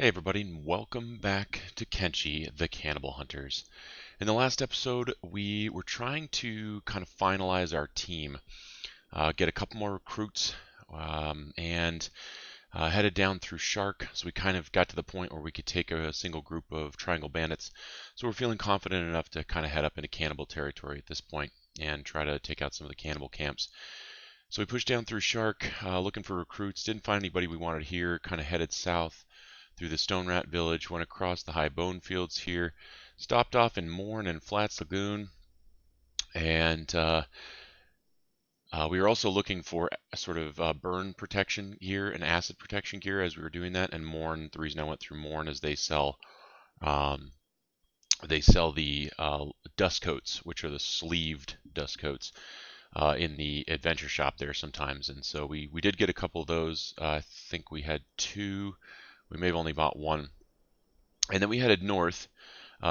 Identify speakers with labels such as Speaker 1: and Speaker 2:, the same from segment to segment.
Speaker 1: Hey everybody, and welcome back to Kenshi, the Cannibal Hunters. In the last episode, we were trying to kind of finalize our team, get a couple more recruits, and headed down through Shark. So we kind of got to the point where we could take a single group of Triangle Bandits. So we're feeling confident enough to kind of head up into Cannibal territory at this point and try to take out some of the cannibal camps. So we pushed down through Shark, looking for recruits. Didn't find anybody we wanted here. Kind of headed south through the Stone Rat Village, went across the high bone fields here, stopped off in Morn and Flats Lagoon, and we were also looking for a sort of burn protection gear and acid protection gear as we were doing that. And Morn, the reason I went through Morn is um, they sell the dust coats, which are the sleeved dust coats, in the adventure shop there sometimes. And so we did get a couple of those. I think we had two. We may have only bought one. And then we headed north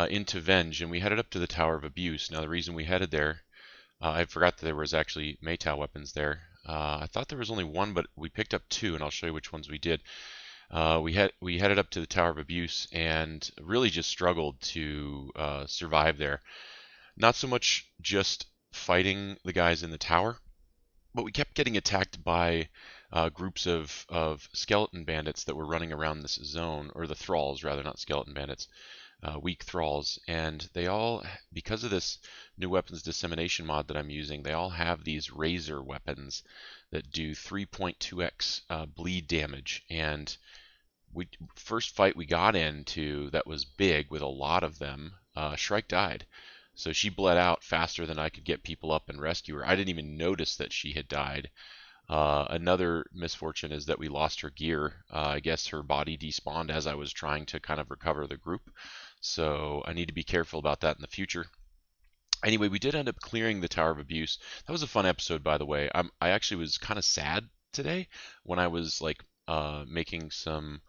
Speaker 1: into Venge, and we headed up to the Tower of Abuse. Now, the reason we headed there, I forgot that there was actually Maytau weapons there. I thought there was only one, but we picked up two, and I'll show you which ones we did. We headed up to the Tower of Abuse and really just struggled to survive there. Not so much just fighting the guys in the tower, but we kept getting attacked by groups of skeleton bandits that were running around this zone, or the thralls rather, not skeleton bandits, weak thralls. And they all, because of this new weapons dissemination mod that I'm using, they all have these razor weapons that do 3.2x bleed damage. And first fight we got into that was big with a lot of them, Shrike died. So she bled out faster than I could get people up and rescue her. I didn't even notice that she had died. Another misfortune is that we lost her gear. I guess her body despawned as I was trying to kind of recover the group. So I need to be careful about that in the future. Anyway, we did end up clearing the Tower of Abuse. That was a fun episode, by the way. I actually was kind of sad today when I was like making some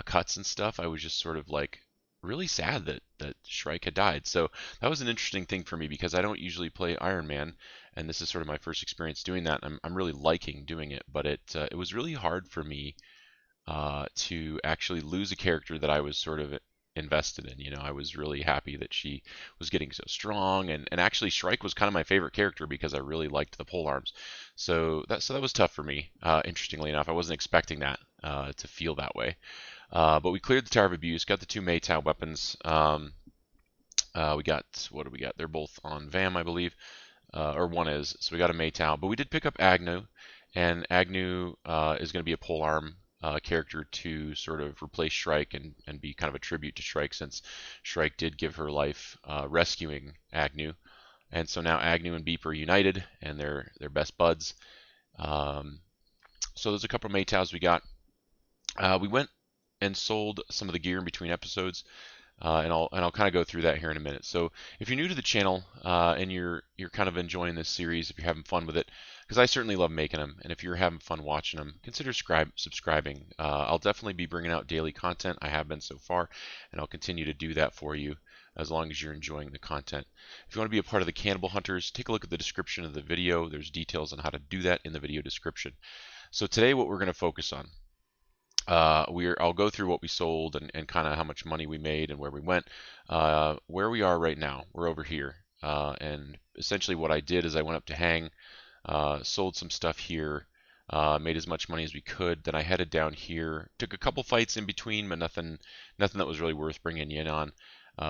Speaker 1: cuts and stuff. I was just sort of like really sad that Shrike had died. So that was an interesting thing for me because I don't usually play Ironman, and this is sort of my first experience doing that. I'm really liking doing it, but it was really hard for me to actually lose a character that I was sort of invested in. You know, I was really happy that she was getting so strong, and actually Shrike was kind of my favorite character because I really liked the pole arms. So that was tough for me. Interestingly enough, I wasn't expecting that to feel that way. But we cleared the Tower of Abuse, got the two Maytau weapons. We got, what do we got? They're both on VAM, I believe, or one is. So we got a Maytau, but we did pick up Agnew, and Agnew is going to be a polearm character to sort of replace Shrike and be kind of a tribute to Shrike, since Shrike did give her life rescuing Agnew. And so now Agnew and Beep are united, and they're best buds. So there's a couple of Maytaus we got. We went and sold some of the gear in between episodes, and I'll kind of go through that here in a minute. So if you're new to the channel and you're kind of enjoying this series, if you're having fun with it, because I certainly love making them, and if you're having fun watching them, consider subscribing. I'll definitely be bringing out daily content. I have been so far, and I'll continue to do that for you as long as you're enjoying the content. If you want to be a part of the Cannibal Hunters, take a look at the description of the video. There's details on how to do that in the video description. So today what we're going to focus on, I'll go through what we sold and kind of how much money we made and where we went. Where we are right now, we're over here. And essentially what I did is I went up to Hang, sold some stuff here, made as much money as we could. Then I headed down here, took a couple fights in between, but nothing that was really worth bringing you in on.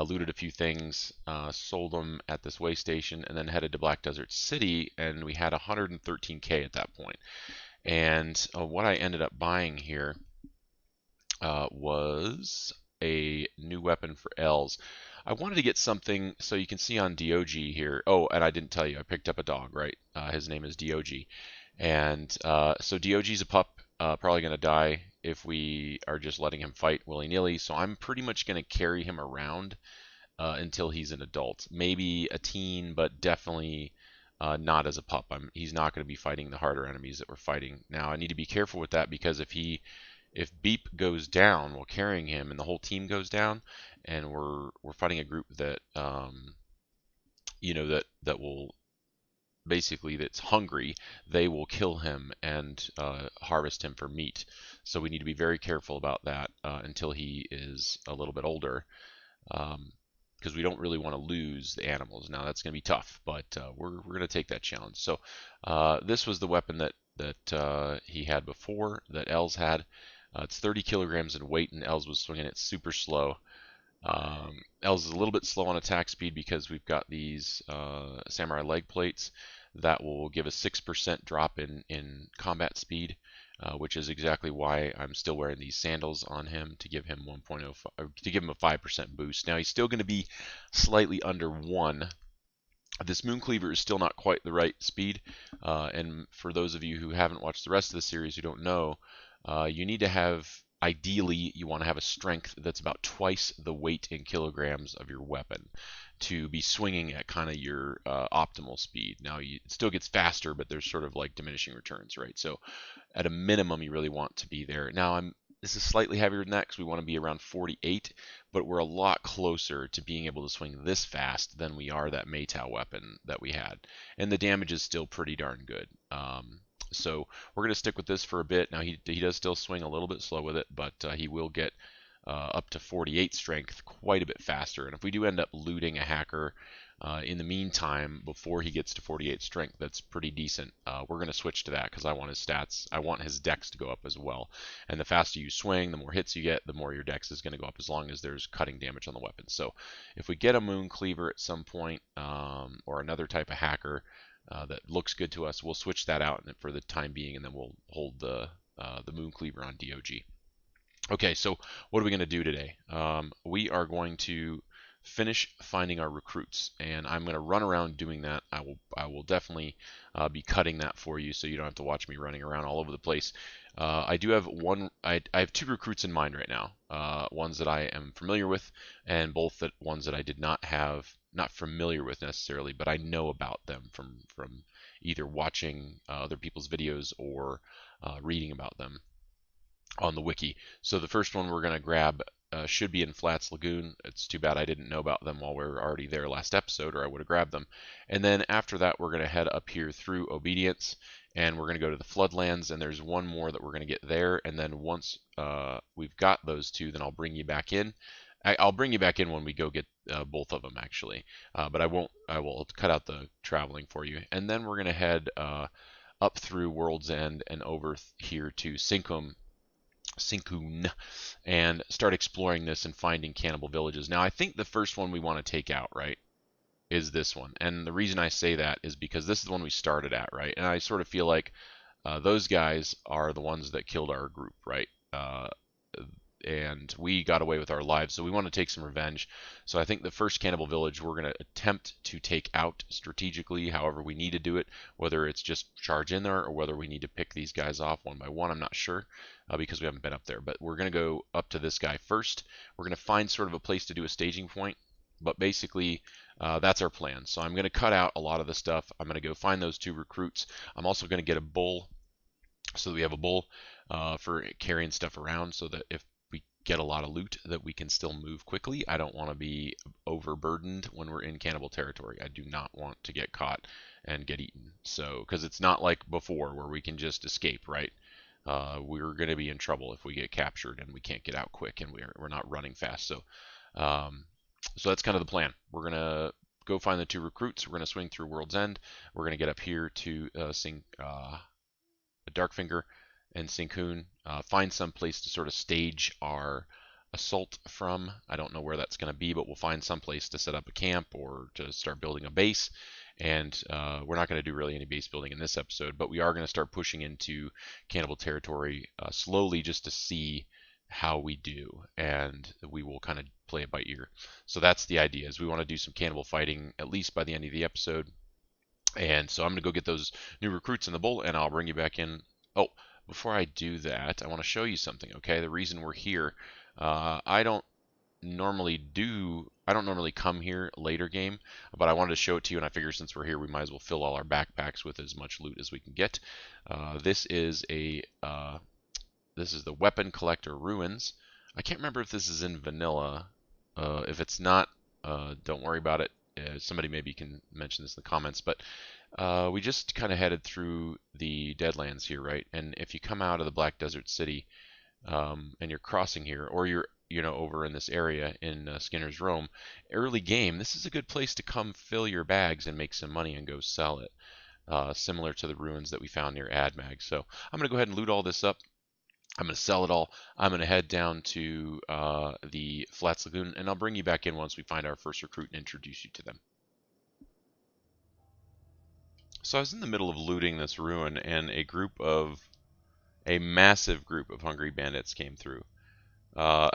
Speaker 1: Looted a few things, sold them at this way station, and then headed to Black Desert City, and we had 113K at that point. And what I ended up buying here was a new weapon for L's. I wanted to get something, so you can see on DOG here. Oh, and I didn't tell you, I picked up a dog, right? His name is DOG. And so DOG's a pup, probably going to die if we are just letting him fight willy-nilly. So I'm pretty much going to carry him around until he's an adult. Maybe a teen, but definitely not as a pup. He's not going to be fighting the harder enemies that we're fighting. Now, I need to be careful with that because if Beep goes down while carrying him and the whole team goes down, and we're fighting a group that that will basically that's hungry, they will kill him and harvest him for meat. So we need to be very careful about that until he is a little bit older, because we don't really want to lose the animals. Now that's going to be tough, but we're going to take that challenge. So this was the weapon that he had before, that Els had. It's 30 kilograms in weight, and Els was swinging it super slow. Els is a little bit slow on attack speed because we've got these samurai leg plates that will give a 6% drop in combat speed, which is exactly why I'm still wearing these sandals on him, to give him 1.05, to give him a 5% boost. Now he's still going to be slightly under 1. This Moon Cleaver is still not quite the right speed, and for those of you who haven't watched the rest of the series who don't know, you need to have, ideally, you want to have a strength that's about twice the weight in kilograms of your weapon to be swinging at kind of your optimal speed. Now, it still gets faster, but there's sort of like diminishing returns, right? So at a minimum, you really want to be there. Now, this is slightly heavier than that because we want to be around 48, but we're a lot closer to being able to swing this fast than we are that Maytao weapon that we had. And the damage is still pretty darn good. So we're going to stick with this for a bit. Now he does still swing a little bit slow with it, but he will get up to 48 strength quite a bit faster. And if we do end up looting a hacker in the meantime, before he gets to 48 strength, that's pretty decent. We're going to switch to that because I want his stats. I want his dex to go up as well. And the faster you swing, the more hits you get, the more your dex is going to go up, as long as there's cutting damage on the weapon. So if we get a Moon Cleaver at some point, or another type of hacker that looks good to us, we'll switch that out for the time being, and then we'll hold the Moon Cleaver on DOG. Okay, so what are we going to do today? We are going to finish finding our recruits, and I'm going to run around doing that. I will definitely be cutting that for you, so you don't have to watch me running around all over the place. I do have I have 2 recruits in mind right now. Ones that I am familiar with, and ones that I did not not familiar with necessarily, but I know about them from either watching other people's videos or reading about them on the wiki. So the first one we're going to grab should be in Flats Lagoon. It's too bad I didn't know about them while we were already there last episode, or I would have grabbed them. And then after that, we're going to head up here through Obedience, and we're going to go to the Floodlands, and there's one more that we're going to get there. And then once we've got those 2, then I'll bring you back in. I'll bring you back in when we go get both of them, actually. But I won't. I will cut out the traveling for you. And then we're going to head up through World's End and over here to Sinkum, and start exploring this and finding cannibal villages. Now, I think the first one we want to take out, right, is this one. And the reason I say that is because this is the one we started at, right? And I sort of feel like those guys are the ones that killed our group, right? And we got away with our lives, so we want to take some revenge. So I think the first cannibal village we're going to attempt to take out strategically, however we need to do it, whether it's just charge in there or whether we need to pick these guys off one by one, I'm not sure, because we haven't been up there. But we're going to go up to this guy first. We're going to find sort of a place to do a staging point, but basically that's our plan. So I'm going to cut out a lot of the stuff. I'm going to go find those 2 recruits. I'm also going to get a bull, so that we have a bull for carrying stuff around, so that if we get a lot of loot, that we can still move quickly. I don't want to be overburdened when we're in cannibal territory. I do not want to get caught and get eaten. So, because it's not like before where we can just escape, right? We're going to be in trouble if we get captured and we can't get out quick, and we're not running fast. So, so that's kind of the plan. We're going to go find the 2 recruits. We're going to swing through World's End. We're going to get up here to Darkfinger and Sinkun, find some place to sort of stage our assault from. I don't know where that's going to be, but we'll find some place to set up a camp or to start building a base. And we're not going to do really any base building in this episode, but we are going to start pushing into cannibal territory slowly, just to see how we do, and we will kind of play it by ear. So that's the idea, is we want to do some cannibal fighting at least by the end of the episode. And so I'm going to go get those new recruits in the bull, and I'll bring you back in. Oh, before I do that, I want to show you something, okay? The reason we're here, I don't normally come here later game, but I wanted to show it to you, and I figure since we're here, we might as well fill all our backpacks with as much loot as we can get. This is the Weapon Collector Ruins. I can't remember if this is in vanilla. If it's not, don't worry about it. Somebody maybe can mention this in the comments, but We just kind of headed through the Deadlands here, right? And if you come out of the Black Desert City, and you're crossing here, or you're over in this area in Skinner's Roam, early game, this is a good place to come fill your bags and make some money and go sell it. Similar to the ruins that we found near Admag. So I'm gonna go ahead and loot all this up. I'm gonna sell it all. I'm gonna head down to the Flats Lagoon, and I'll bring you back in once we find our first recruit and introduce you to them. So I was in the middle of looting this ruin, and a massive group of hungry bandits came through. Uh,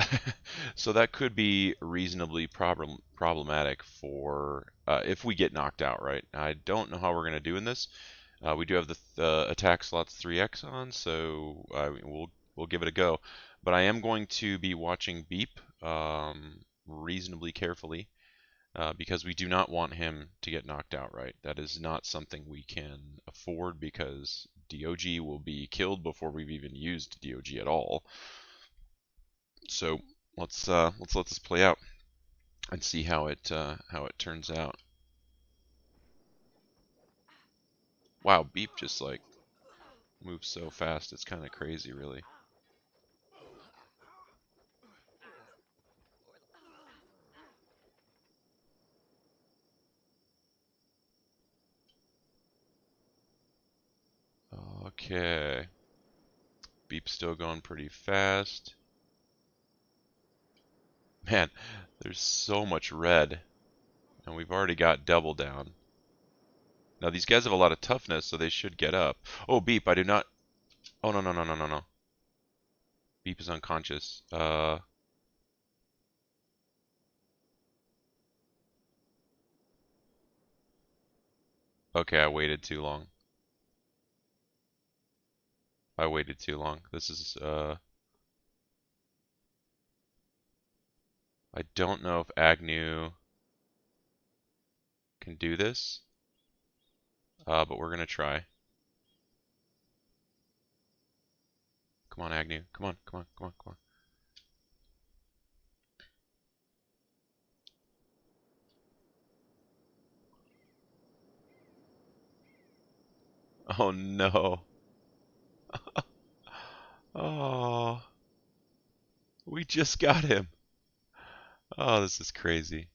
Speaker 1: so that could be reasonably problematic for if we get knocked out, right? I don't know how we're going to do in this. We do have the attack slots 3x on, so we'll give it a go. But I am going to be watching Beep reasonably carefully because we do not want him to get knocked out, right? That is not something we can afford because DOG will be killed before we've even used DOG at all. So let's let this play out and see how it turns out. Wow, Beep just like moves so fast. It's kind of crazy, really. Okay. Beep's still going pretty fast. Man, there's so much red, and we've already got double down. Now these guys have a lot of toughness, so they should get up. Oh, Beep, I do not. Oh, no, no, no, no, no, no. Beep is unconscious. Okay, I waited too long. I waited too long. This is, I don't know if Agnew can do this, but we're gonna try. Come on, Agnew. Come on, come on, come on, come on. Oh no. Oh, we just got him. Oh, this is crazy.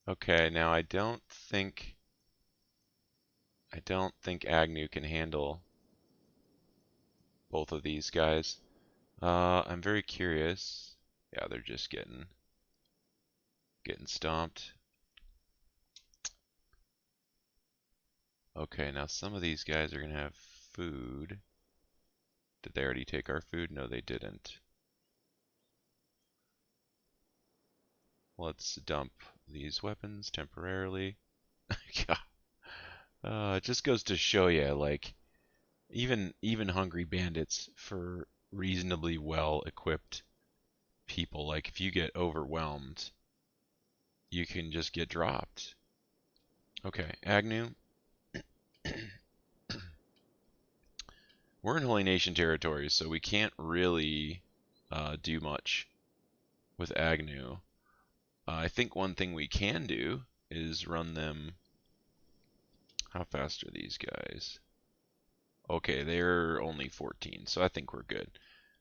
Speaker 1: Okay, now I don't think Agnew can handle both of these guys. I'm very curious. Yeah, they're just getting stomped. Okay, now some of these guys are gonna have food. Did they already take our food? No, they didn't. Let's dump these weapons temporarily. It just goes to show you, like, even hungry bandits for reasonably well equipped people, like if you get overwhelmed, you can just get dropped. Okay, Agnew. We're in Holy Nation territory, so we can't really do much with Agnew. I think one thing we can do is run them. How fast are these guys? Okay, they're only 14, so I think we're good.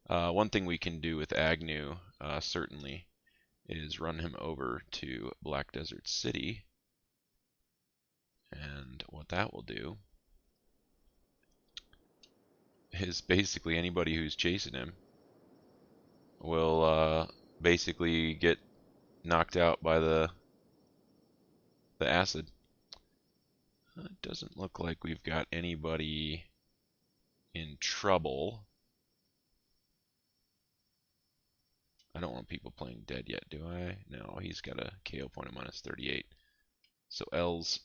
Speaker 1: One thing we can do with Agnew, certainly, is run him over to Black Desert City. And what that will do is basically anybody who's chasing him will basically get knocked out by the acid. It doesn't look like we've got anybody in trouble. I don't want people playing dead yet, do I? No, he's got a KO point of minus 38. So Els,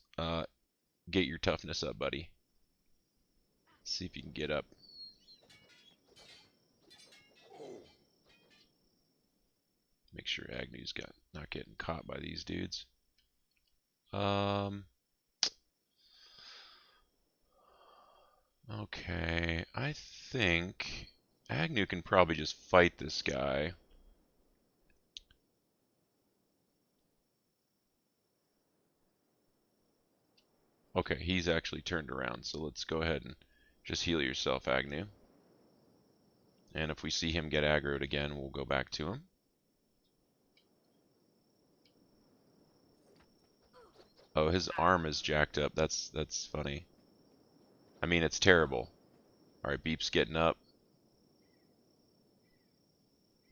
Speaker 1: get your toughness up, buddy. See if you can get up. Make sure Agnew's not getting caught by these dudes. Okay, I think Agnew can probably just fight this guy. Okay, he's actually turned around, so let's go ahead and just heal yourself, Agnew. And if we see him get aggroed again, we'll go back to him. Oh, his arm is jacked up. That's funny. I mean, it's terrible. Alright, Beep's getting up.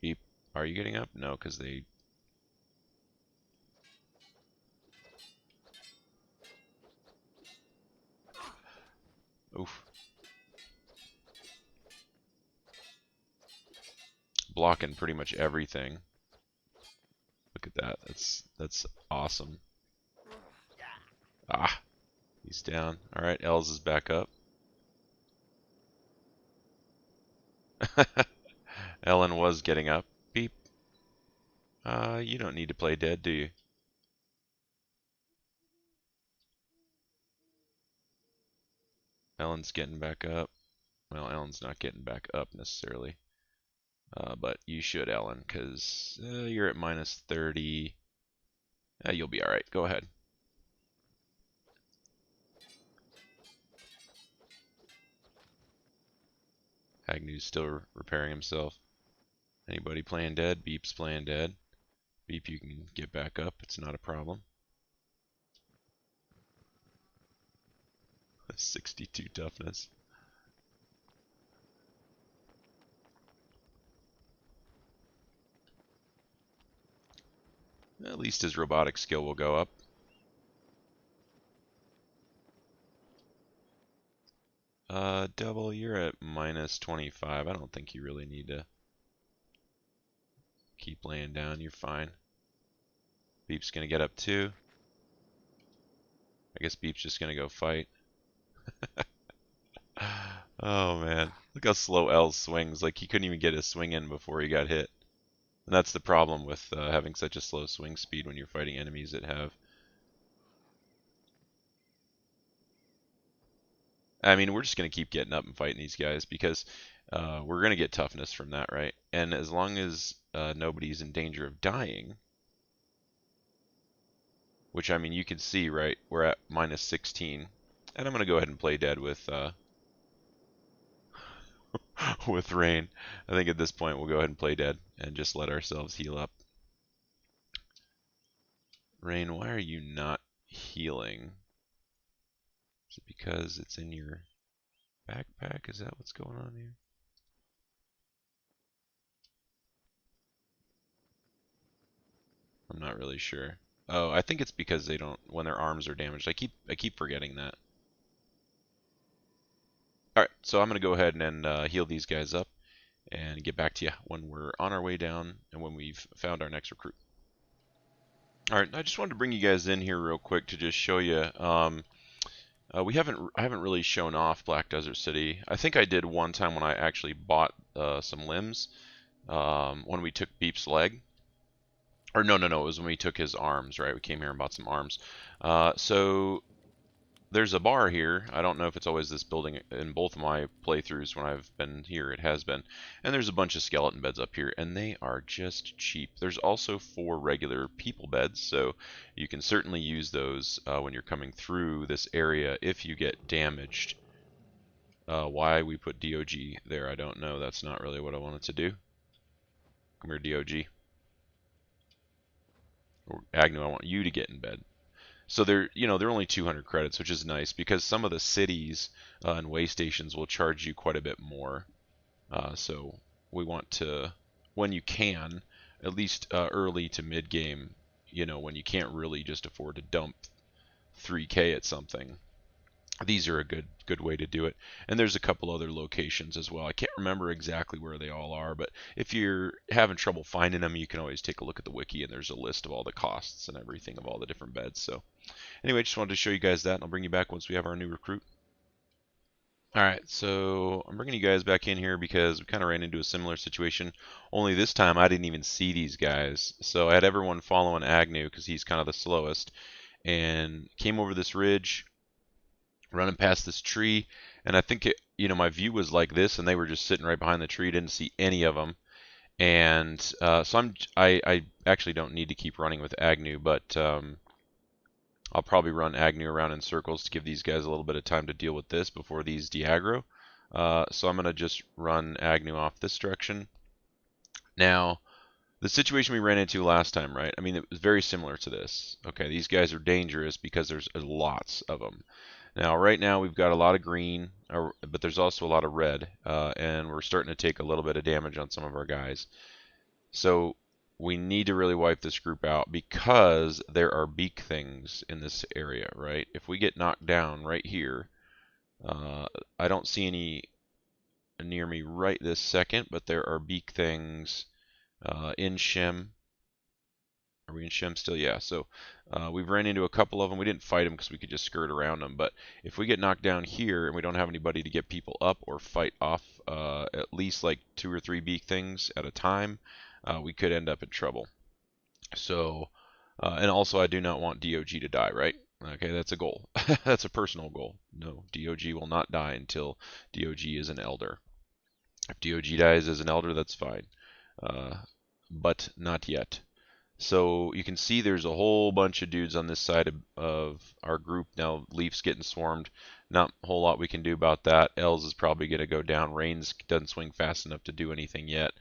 Speaker 1: Beep, are you getting up? No, because they... Oof. Blocking pretty much everything. Look at that. That's awesome. Ah, he's down. Alright, Els is back up. Ellen was getting up. Beep. You don't need to play dead, do you? Ellen's getting back up. Well, Ellen's not getting back up necessarily. But you should, Ellen, because you're at minus 30. You'll be alright. Go ahead. Agnew's still repairing himself. Anybody playing dead? Beep's playing dead. Beep, you can get back up. It's not a problem. 62 toughness. At least his robotic skill will go up. Double, you're at minus 25. I don't think you really need to keep laying down. You're fine. Beep's gonna get up too. I guess Beep's just gonna go fight. Oh man, look how slow L swings. Like he couldn't even get his swing in before he got hit. And that's the problem with having such a slow swing speed when you're fighting enemies that have... I mean, we're just going to keep getting up and fighting these guys because we're going to get toughness from that, right? And as long as nobody's in danger of dying, which, I mean, you can see, right? We're at minus 16. And I'm going to go ahead and play dead with with Rain. I think at this point we'll go ahead and play dead and just let ourselves heal up. Rain, why are you not healing? Is it because it's in your backpack? Is that what's going on here? I'm not really sure. Oh, I think it's because they don't, when their arms are damaged. I keep forgetting that. Alright, so I'm going to go ahead and heal these guys up and get back to you when we're on our way down and when we've found our next recruit. Alright, I just wanted to bring you guys in here real quick to just show you. I haven't really shown off Black Desert City. I think I did one time when I actually bought some limbs when we took Beep's leg. Or no, it was when we took his arms, right? We came here and bought some arms. So there's a bar here. I don't know if it's always this building. In both of my playthroughs when I've been here, it has been. And there's a bunch of skeleton beds up here, and they are just cheap. There's also 4 regular people beds, so you can certainly use those when you're coming through this area if you get damaged. Why we put DOG there, I don't know. That's not really what I wanted to do. Come here, DOG. Or Agnew, I want you to get in bed. So they're only 200 credits, which is nice because some of the cities and way stations will charge you quite a bit more. So we want to, when you can, at least early to mid game, when you can't really just afford to dump 3K at something. These are a good way to do it. And there's a couple other locations as well. I can't remember exactly where they all are, but if you're having trouble finding them, you can always take a look at the wiki, and there's a list of all the costs and everything of all the different beds. So anyway, just wanted to show you guys that, and I'll bring you back once we have our new recruit. Alright, so I'm bringing you guys back in here because we kind of ran into a similar situation, only this time I didn't even see these guys. So I had everyone following Agnew because he's kind of the slowest, and came over this ridge, running past this tree, and I think my view was like this, and they were just sitting right behind the tree. Didn't see any of them, and so I actually don't need to keep running with Agnew, but I'll probably run Agnew around in circles to give these guys a little bit of time to deal with this before these de-aggro. So I'm going to just run Agnew off this direction. Now, the situation we ran into last time, right? I mean, it was very similar to this. Okay, these guys are dangerous because there's lots of them. Now, right now we've got a lot of green, but there's also a lot of red, and we're starting to take a little bit of damage on some of our guys. So we need to really wipe this group out because there are beak things in this area, right? If we get knocked down right here, I don't see any near me right this second, but there are beak things in Shim. Are we in Shem still? Yeah. So we've ran into a couple of them. We didn't fight them because we could just skirt around them. But if we get knocked down here and we don't have anybody to get people up or fight off at least like 2 or 3 beak things at a time, we could end up in trouble. So, and also I do not want DOG to die, right? Okay, that's a goal. That's a personal goal. No, DOG will not die until DOG is an elder. If DOG dies as an elder, that's fine. But not yet. So you can see there's a whole bunch of dudes on this side of our group. Now Leaf's getting swarmed. Not a whole lot we can do about that. Els is probably going to go down. Reigns doesn't swing fast enough to do anything yet.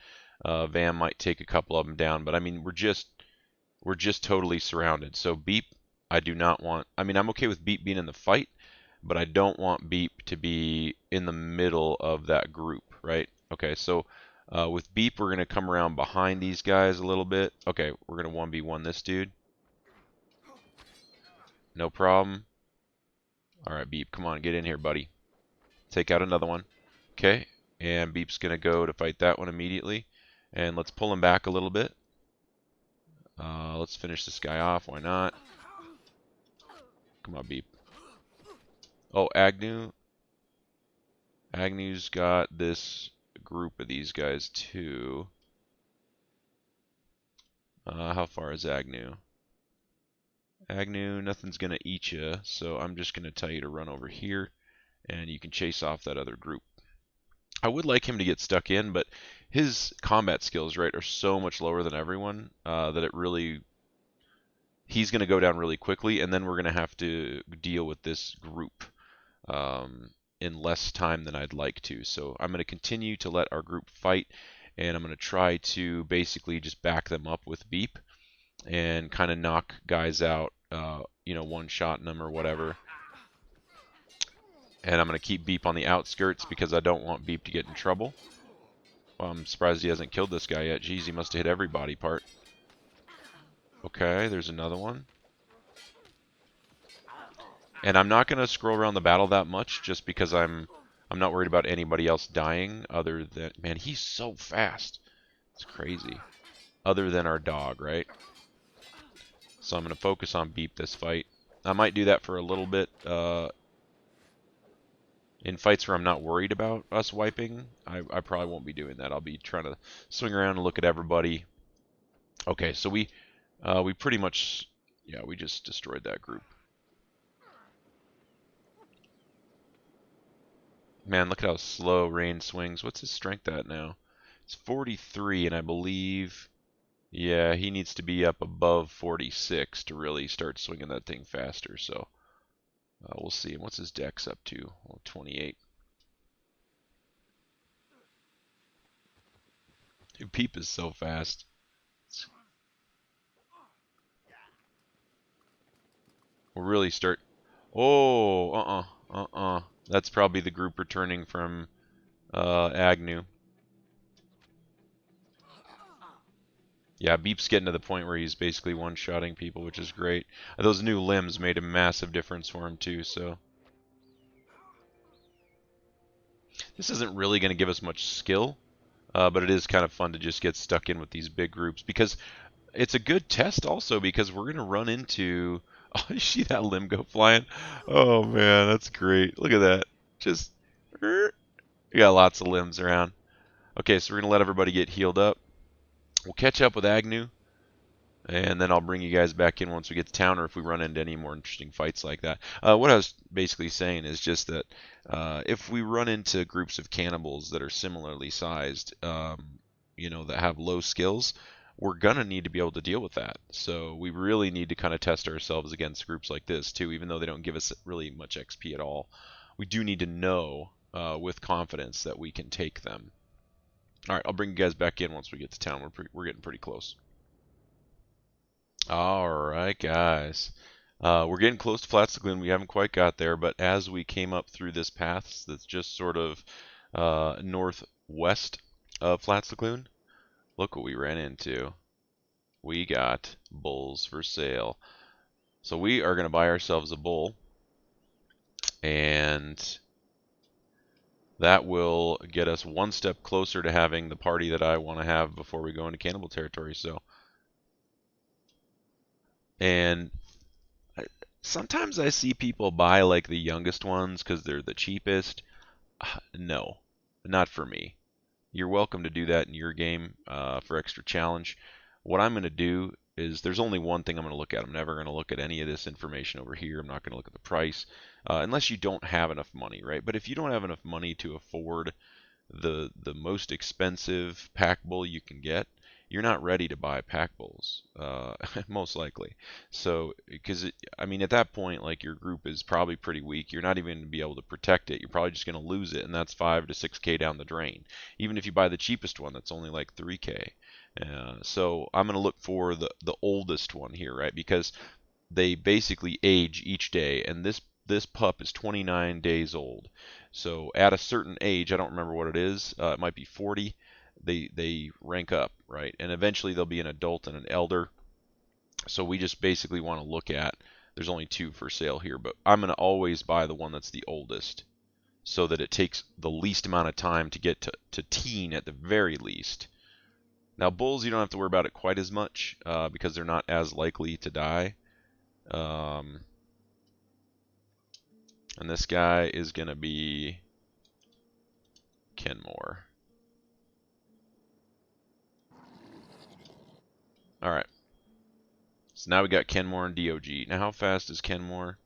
Speaker 1: Vam might take a couple of them down, but I mean we're just totally surrounded. So Beep, I do not want. I mean I'm okay with Beep being in the fight, but I don't want Beep to be in the middle of that group, right? Okay, so with Beep, we're going to come around behind these guys a little bit. Okay, we're going to 1v1 this dude. No problem. Alright, Beep, come on, get in here, buddy. Take out another one. Okay, and Beep's going to go to fight that one immediately. And let's pull him back a little bit. Let's finish this guy off, why not? Come on, Beep. Oh, Agnew. Agnew's got this group of these guys too. How far is Agnew? Agnew, nothing's going to eat you, so I'm just going to tell you to run over here, and you can chase off that other group. I would like him to get stuck in, but his combat skills, right, are so much lower than everyone that it really... He's going to go down really quickly, and then we're going to have to deal with this group in less time than I'd like to. So I'm going to continue to let our group fight, and I'm going to try to basically just back them up with Beep and kind of knock guys out, one-shotting them or whatever. And I'm going to keep Beep on the outskirts because I don't want Beep to get in trouble. Well, I'm surprised he hasn't killed this guy yet. Jeez, he must have hit every body part. Okay, there's another one. And I'm not going to scroll around the battle that much just because I'm not worried about anybody else dying other than... Man, he's so fast. It's crazy. Other than our dog, right? So I'm going to focus on Beep this fight. I might do that for a little bit in fights where I'm not worried about us wiping. I probably won't be doing that. I'll be trying to swing around and look at everybody. Okay, so we pretty much, yeah, we just destroyed that group. Man, look at how slow Rain swings. What's his strength at now? It's 43, and I believe... Yeah, he needs to be up above 46 to really start swinging that thing faster, so we'll see. And what's his dex up to? Oh, 28. Dude, Peep is so fast. We'll really start... Oh, That's probably the group returning from Agnew. Yeah, Beep's getting to the point where he's basically one-shotting people, which is great. Those new limbs made a massive difference for him, too, so... This isn't really going to give us much skill, but it is kind of fun to just get stuck in with these big groups, because it's a good test also, because we're going to run into... Oh, you see that limb go flying? Oh, man, that's great. Look at that. Just... We got lots of limbs around. Okay, so we're going to let everybody get healed up. We'll catch up with Agnew, and then I'll bring you guys back in once we get to town, or if we run into any more interesting fights like that. What I was basically saying is just that if we run into groups of cannibals that are similarly sized, that have low skills, we're gonna need to be able to deal with that. So we really need to kind of test ourselves against groups like this too, even though they don't give us really much XP at all. We do need to know with confidence that we can take them. All right, I'll bring you guys back in once we get to town. We're getting pretty close. All right, guys. We're getting close to Flotsam. We haven't quite got there, but as we came up through this path that's just sort of northwest of Flotsam, look what we ran into. We got bulls for sale. So we are going to buy ourselves a bull, and that will get us one step closer to having the party that I want to have before we go into cannibal territory. So, and sometimes I see people buy like the youngest ones because they're the cheapest. No, not for me. You're welcome to do that in your game for extra challenge. What I'm going to do is there's only one thing I'm going to look at. I'm never going to look at any of this information over here. I'm not going to look at the price unless you don't have enough money, right? But if you don't have enough money to afford the most expensive pack bull you can get, you're not ready to buy pack bulls, most likely. So, because I mean, at that point, like your group is probably pretty weak. You're not even going to be able to protect it. You're probably just going to lose it, and that's 5 to 6K down the drain. Even if you buy the cheapest one, that's only like 3K. So I'm going to look for the oldest one here, right? Because they basically age each day, and this pup is 29 days old. So at a certain age, I don't remember what it is, it might be 40, they rank up, right? And eventually they'll be an adult and an elder. So we just basically want to look at, there's only 2 for sale here, but I'm going to always buy the one that's the oldest so that it takes the least amount of time to get to teen at the very least. Now bulls, you don't have to worry about it quite as much because they're not as likely to die. And this guy is going to be Kenmore. Alright. So now we got Kenmore and DOG. Now how fast is Kenmore?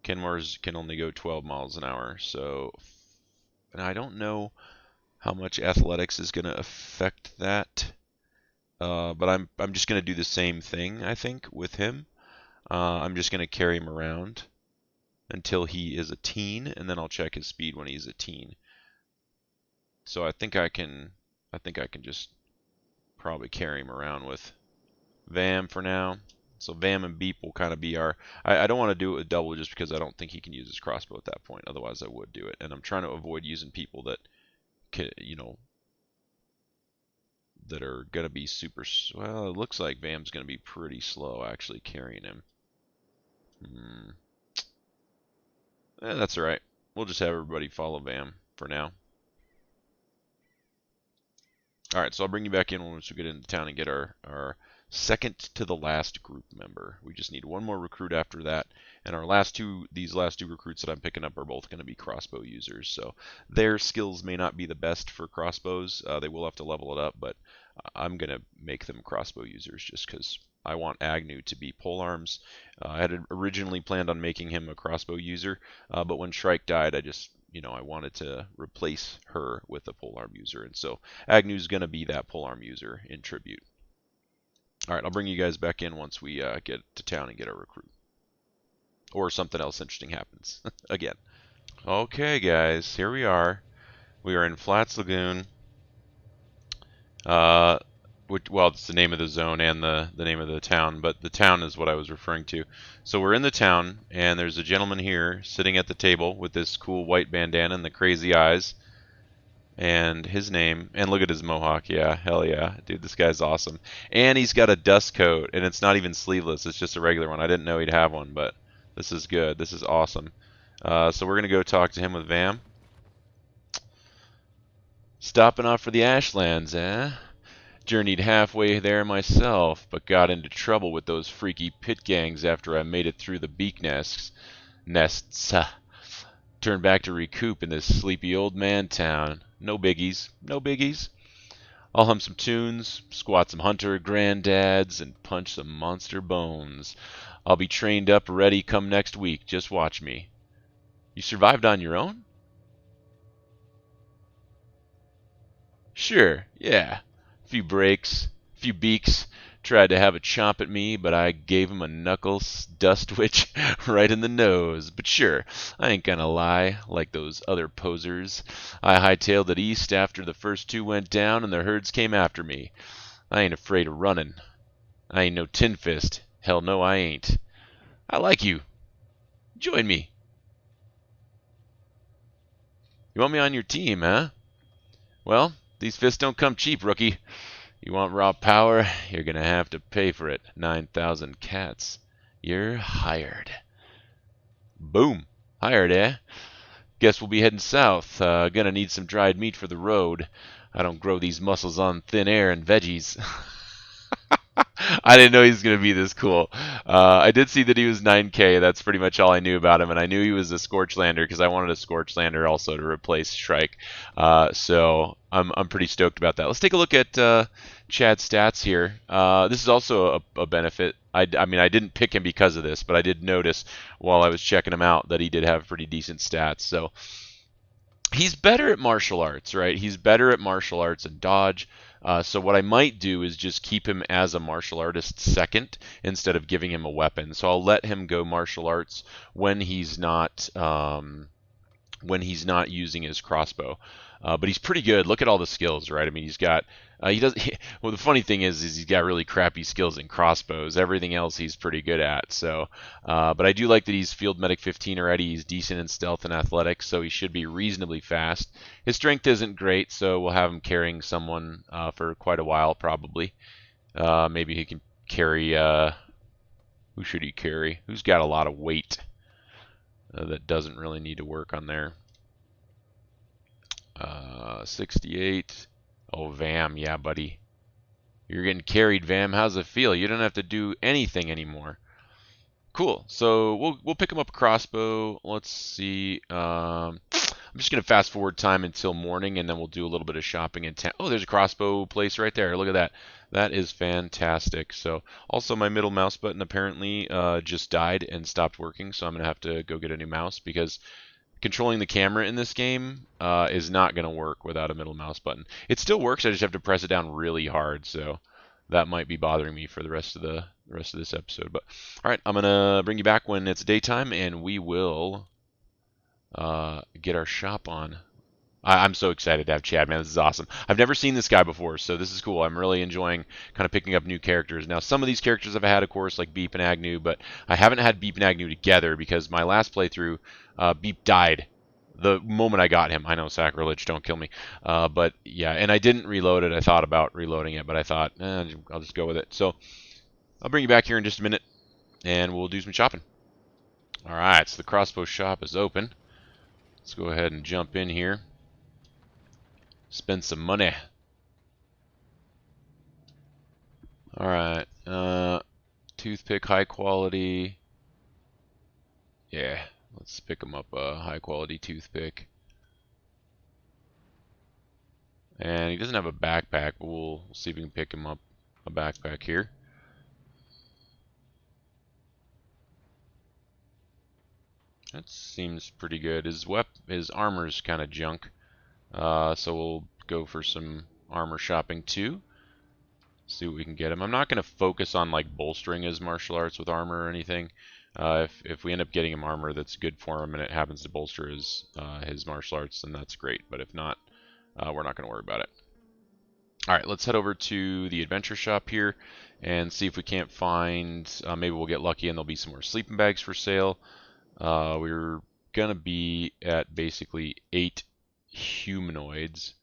Speaker 1: Kenmore's can only go 12 miles an hour. So, and I don't know how much athletics is going to affect that. But I'm just going to do the same thing, I think, with him. I'm just going to carry him around until he is a teen, and then I'll check his speed when he's a teen. So I think I can just probably carry him around with Vam for now. So Vam and Beep will kind of be our... I don't want to do it with double just because I don't think he can use his crossbow at that point. Otherwise I would do it. And I'm trying to avoid using people that, you know, that are going to be super... Well, it looks like Vam's going to be pretty slow actually carrying him. That's alright. We'll just have everybody follow Vam for now. Alright, so I'll bring you back in once we get into town and get our second to the last group member. We just need one more recruit after that, and these last two recruits that I'm picking up are both going to be crossbow users. So their skills may not be the best for crossbows. They will have to level it up, but I'm going to make them crossbow users just because I want Agnew to be polearms. I had originally planned on making him a crossbow user, but when Shrike died, I wanted to replace her with a polearm user, and so Agnew's going to be that polearm user in tribute. Alright, I'll bring you guys back in once we get to town and get our recruit. Or something else interesting happens. Again. Okay, guys, here we are. We are in Flats Lagoon. Well, it's the name of the zone and the name of the town, but the town is what I was referring to. So we're in the town, and there's a gentleman here sitting at the table with this cool white bandana and the crazy eyes. And his name, and look at his mohawk, yeah, hell yeah, dude, this guy's awesome. And he's got a dust coat, and it's not even sleeveless, it's just a regular one. I didn't know he'd have one, but this is good, this is awesome. So we're going to go talk to him with Vam. Stopping off for the Ashlands, eh? Journeyed halfway there myself, but got into trouble with those freaky pit gangs after I made it through the beak nests. Turned back to recoup in this sleepy old man town. No biggies, no biggies. I'll hum some tunes, squat some hunter granddads, and punch some monster bones. I'll be trained up ready come next week, just watch me. You survived on your own? Sure, yeah. Few breaks, few beaks tried to have a chomp at me, but I gave him a knuckle dust witch right in the nose. But sure, I ain't gonna lie, like those other posers. I hightailed it east after the first two went down and the herds came after me. I ain't afraid of running. I ain't no tin fist. Hell no, I ain't. I like you. Join me. You want me on your team, huh? Well, these fists don't come cheap, rookie. You want raw power? You're gonna have to pay for it. 9,000 cats. You're hired. Boom. Hired, eh? Guess we'll be heading south. Gonna need some dried meat for the road. I don't grow these muscles on thin air and veggies. I didn't know he was going to be this cool. I did see that he was 9K. That's pretty much all I knew about him, and I knew he was a Scorchlander because I wanted a Scorchlander also to replace Shrike. So I'm pretty stoked about that. Let's take a look at Chad's stats here. This is also a benefit. I mean, I didn't pick him because of this, but I did notice while I was checking him out that he did have pretty decent stats. So he's better at martial arts, right? He's better at martial arts and dodge. So what I might do is just keep him as a martial artist second instead of giving him a weapon. So I'll let him go martial arts when he's not using his crossbow. But he's pretty good. Look at all the skills, right? I mean, he's got well, the funny thing is he's got really crappy skills in crossbows. Everything else he's pretty good at. So, but I do like that he's field medic 15 already. He's decent in stealth and athletics, so he should be reasonably fast. His strength isn't great, so we'll have him carrying someone for quite a while probably. Maybe he can carry. Who should he carry? Who's got a lot of weight that doesn't really need to work on there? 68. Oh, Vam, yeah, buddy. You're getting carried, Vam. How's it feel? You don't have to do anything anymore. Cool. So we'll pick him up a crossbow. Let's see. I'm just gonna fast forward time until morning, and then we'll do a little bit of shopping in town. Oh, there's a crossbow place right there. Look at that. That is fantastic. So also my middle mouse button apparently just died and stopped working, so I'm gonna have to go get a new mouse because controlling the camera in this game is not going to work without a middle mouse button. It still works. I just have to press it down really hard, so that might be bothering me for the rest of this episode. But all right, I'm gonna bring you back when it's daytime, and we will get our shop on. I'm so excited to have Chad, man. This is awesome. I've never seen this guy before, so this is cool. I'm really enjoying kind of picking up new characters. Now, some of these characters I've had, of course, like Beep and Agnew, but I haven't had Beep and Agnew together because my last playthrough, Beep died the moment I got him. I know, sacrilege, don't kill me. But yeah, and I didn't reload it. I thought about reloading it, but I thought, I'll just go with it. So I'll bring you back here in just a minute, and we'll do some shopping. All right, so the crossbow shop is open. Let's go ahead and jump in here. Spend some money. Alright. Toothpick, high quality. Yeah, let's pick him up a high quality toothpick. And he doesn't have a backpack, but we'll see if we can pick him up a backpack here. That seems pretty good. His armor's kind of junk. So we'll go for some armor shopping too. See what we can get him. I'm not going to focus on like bolstering his martial arts with armor or anything. If we end up getting him armor that's good for him and it happens to bolster his martial arts, then that's great. But if not, we're not going to worry about it. All right, let's head over to the adventure shop here and see if we can't find. Maybe we'll get lucky and there'll be some more sleeping bags for sale. We're gonna be at basically 8 humanoids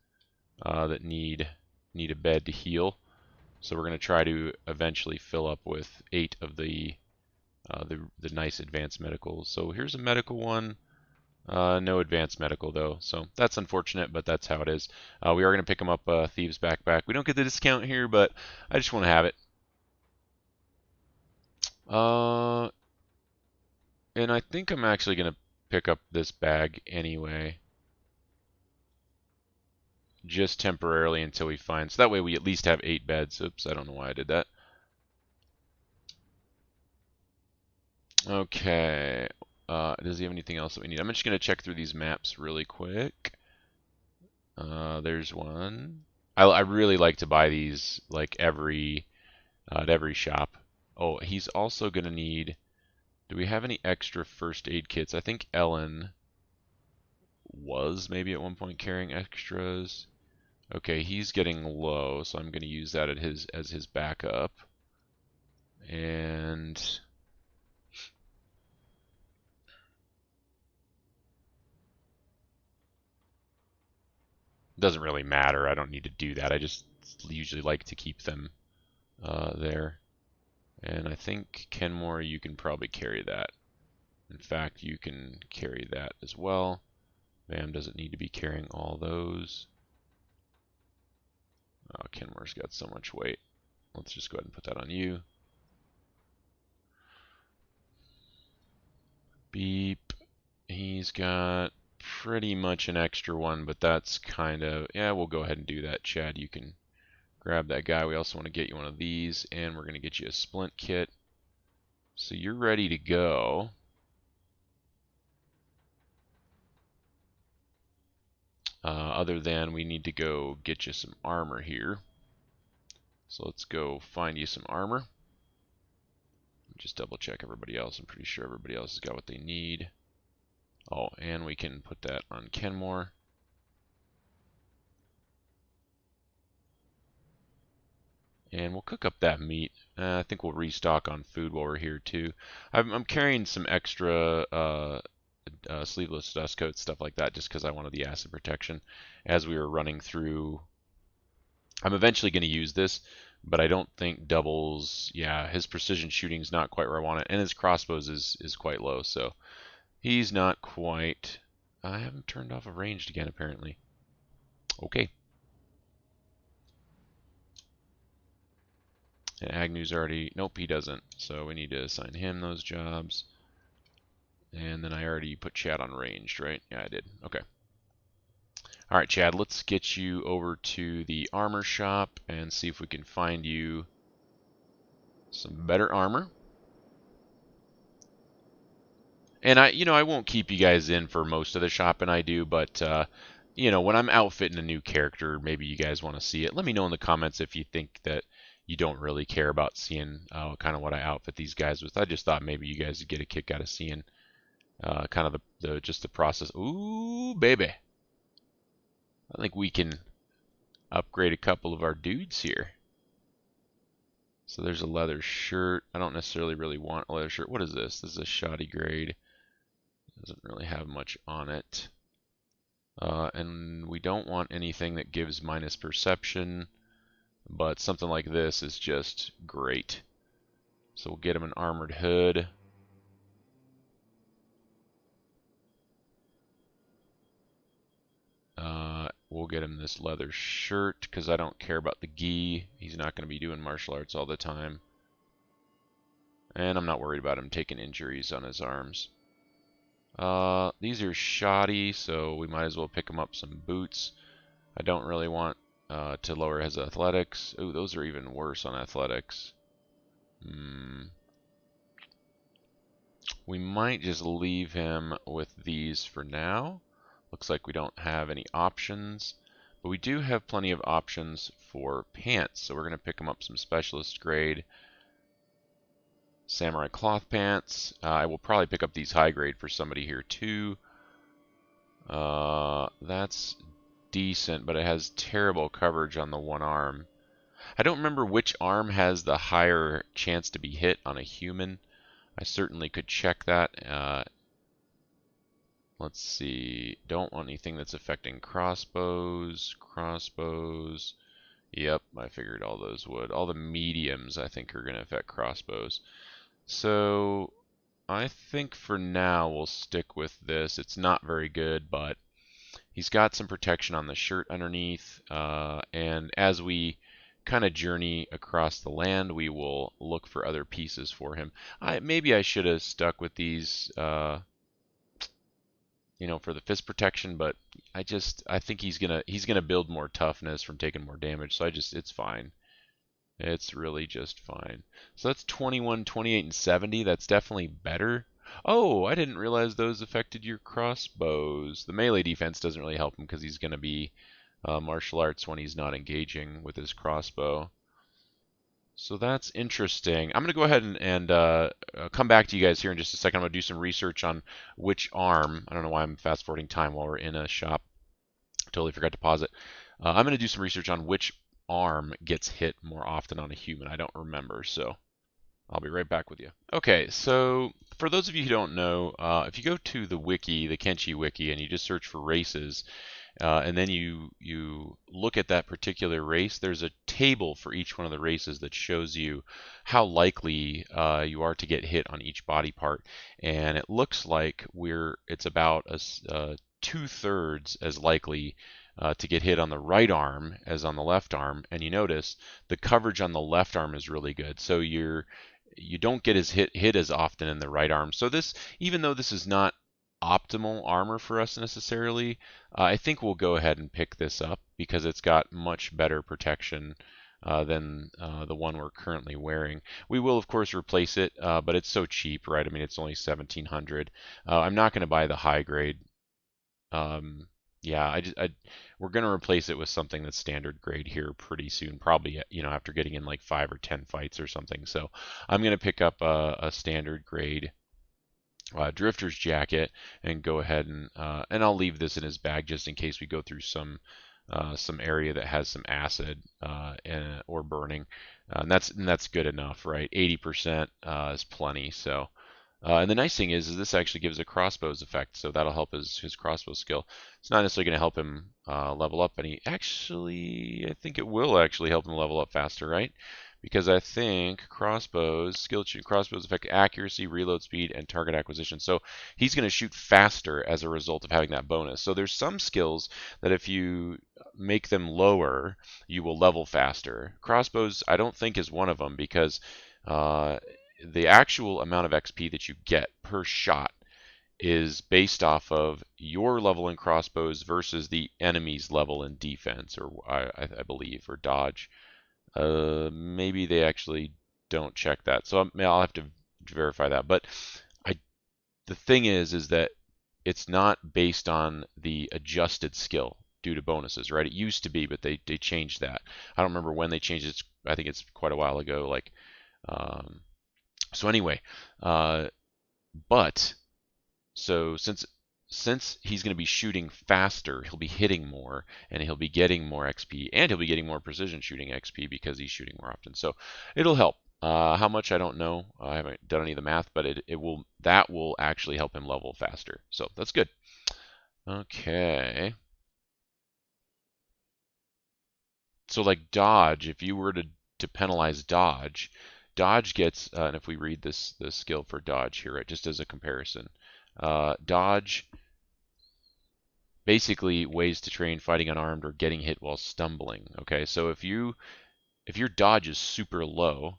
Speaker 1: that need a bed to heal. So we're going to try to eventually fill up with 8 of the nice advanced medicals. So here's a medical one. No advanced medical though, so that's unfortunate, but that's how it is. We are going to pick them up a thieves backpack. We don't get the discount here, but I just want to have it. And I think I'm actually going to pick up this bag anyway. Just temporarily until we find. So that way we at least have 8 beds. Oops, I don't know why I did that. Okay. Does he have anything else that we need? I'm just going to check through these maps really quick. There's one. I really like to buy these like at every shop. Oh, he's also gonna need. Do we have any extra first aid kits? I think Ellen was maybe at one point carrying extras. Okay, he's getting low, so I'm gonna use that at his as his backup. And doesn't really matter. I don't need to do that. I just usually like to keep them there. And I think Kenmore, you can probably carry that. In fact, you can carry that as well. Vam doesn't need to be carrying all those. Oh, Kenmore's got so much weight. Let's just go ahead and put that on you. Beep. He's got pretty much an extra one, but that's kind of, yeah, we'll go ahead and do that. Chad, you can grab that guy. We also want to get you one of these, and we're going to get you a splint kit. So you're ready to go. Other than we need to go get you some armor here. So let's go find you some armor. Just double check everybody else. I'm pretty sure everybody else has got what they need. Oh, and we can put that on Kenmore. And we'll cook up that meat. I think we'll restock on food while we're here too. I'm carrying some extra sleeveless dust coats, stuff like that, just because I wanted the acid protection as we were running through. I'm eventually going to use this, but I don't think doubles. Yeah, his precision shooting is not quite where I want it, and his crossbows is quite low, so he's not quite. I haven't turned off of ranged again, apparently. Okay. And Agnew's already. Nope, he doesn't. So we need to assign him those jobs. And then I already put Chad on ranged, right? Yeah, I did. Okay. All right, Chad, let's get you over to the armor shop and see if we can find you some better armor. And I won't keep you guys in for most of the shopping I do, but when I'm outfitting a new character, maybe you guys want to see it. Let me know in the comments if you think that you don't really care about seeing kind of what I outfit these guys with. I just thought maybe you guys would get a kick out of seeing kind of just the process. Ooh, baby. I think we can upgrade a couple of our dudes here. So there's a leather shirt. I don't necessarily really want a leather shirt. What is this? This is a shoddy grade. Doesn't really have much on it. And we don't want anything that gives minus perception, but something like this is just great. So we'll get him an armored hood. We'll get him this leather shirt because I don't care about the gi. He's not going to be doing martial arts all the time. And I'm not worried about him taking injuries on his arms. These are shoddy, so we might as well pick him up some boots. I don't really want to lower his athletics. Ooh, those are even worse on athletics. We might just leave him with these for now. Looks like we don't have any options, but we do have plenty of options for pants. So we're going to pick him up some specialist grade samurai cloth pants. I will probably pick up these high grade for somebody here too. That's decent, but it has terrible coverage on the one arm. I don't remember which arm has the higher chance to be hit on a human. I certainly could check that. Let's see. Don't want anything that's affecting crossbows. Crossbows. Yep, I figured all those would. All the mediums, I think, are going to affect crossbows. So I think for now we'll stick with this. It's not very good, but he's got some protection on the shirt underneath. And as we kind of journey across the land, we will look for other pieces for him. Maybe I should have stuck with these for the fist protection, but I think he's gonna build more toughness from taking more damage, so it's fine. It's really just fine. So that's 21, 28, and 70. That's definitely better. Oh, I didn't realize those affected your crossbows. The melee defense doesn't really help him because he's gonna be martial arts when he's not engaging with his crossbow. So that's interesting. I'm going to go ahead and come back to you guys here in just a second. I'm going to do some research on which arm. I don't know why I'm fast forwarding time while we're in a shop. Totally forgot to pause it. I'm going to do some research on which arm gets hit more often on a human. I don't remember, so I'll be right back with you. Okay, so for those of you who don't know, if you go to the wiki, the Kenshi wiki, and you just search for races, and then you look at that particular race, there's a table for each one of the races that shows you how likely you are to get hit on each body part, and it looks like it's about 2/3 as likely to get hit on the right arm as on the left arm. And you notice the coverage on the left arm is really good, so you don't get as hit as often in the right arm. So this, even though this is not optimal armor for us necessarily, I think we'll go ahead and pick this up because it's got much better protection than the one we're currently wearing. We will of course replace it, but it's so cheap, right? I mean, it's only 1700. I'm not going to buy the high grade. Yeah, we're going to replace it with something that's standard grade here pretty soon, probably, after getting in like 5 or 10 fights or something. So I'm going to pick up a standard grade drifter's jacket and go ahead and I'll leave this in his bag just in case we go through some area that has some acid or burning, and that's good enough, right? 80% is plenty. So and the nice thing is this actually gives a crossbows effect, so that'll help his crossbow skill. It's not necessarily going to help him level up, and I think it will actually help him level up faster, right? Because I think skill shooting crossbows affect accuracy, reload speed, and target acquisition. So he's going to shoot faster as a result of having that bonus. So there's some skills that if you make them lower, you will level faster. Crossbows, I don't think is one of them because the actual amount of XP that you get per shot is based off of your level in crossbows versus the enemy's level in defense, or I believe, or dodge. Maybe they actually don't check that, so I'll have to verify that. But the thing is that it's not based on the adjusted skill due to bonuses, right? It used to be, but they changed that. I don't remember when they changed it. I think it's quite a while ago. So anyway, but so since he's going to be shooting faster, he'll be hitting more, and he'll be getting more XP, and he'll be getting more precision shooting XP because he's shooting more often. So it'll help. How much I don't know. I haven't done any of the math, but that will actually help him level faster. So that's good. Okay. So like dodge, if you were to penalize dodge, dodge gets, and if we read this skill for dodge here, right, just as a comparison, dodge basically ways to train fighting unarmed or getting hit while stumbling. Okay, so if your dodge is super low,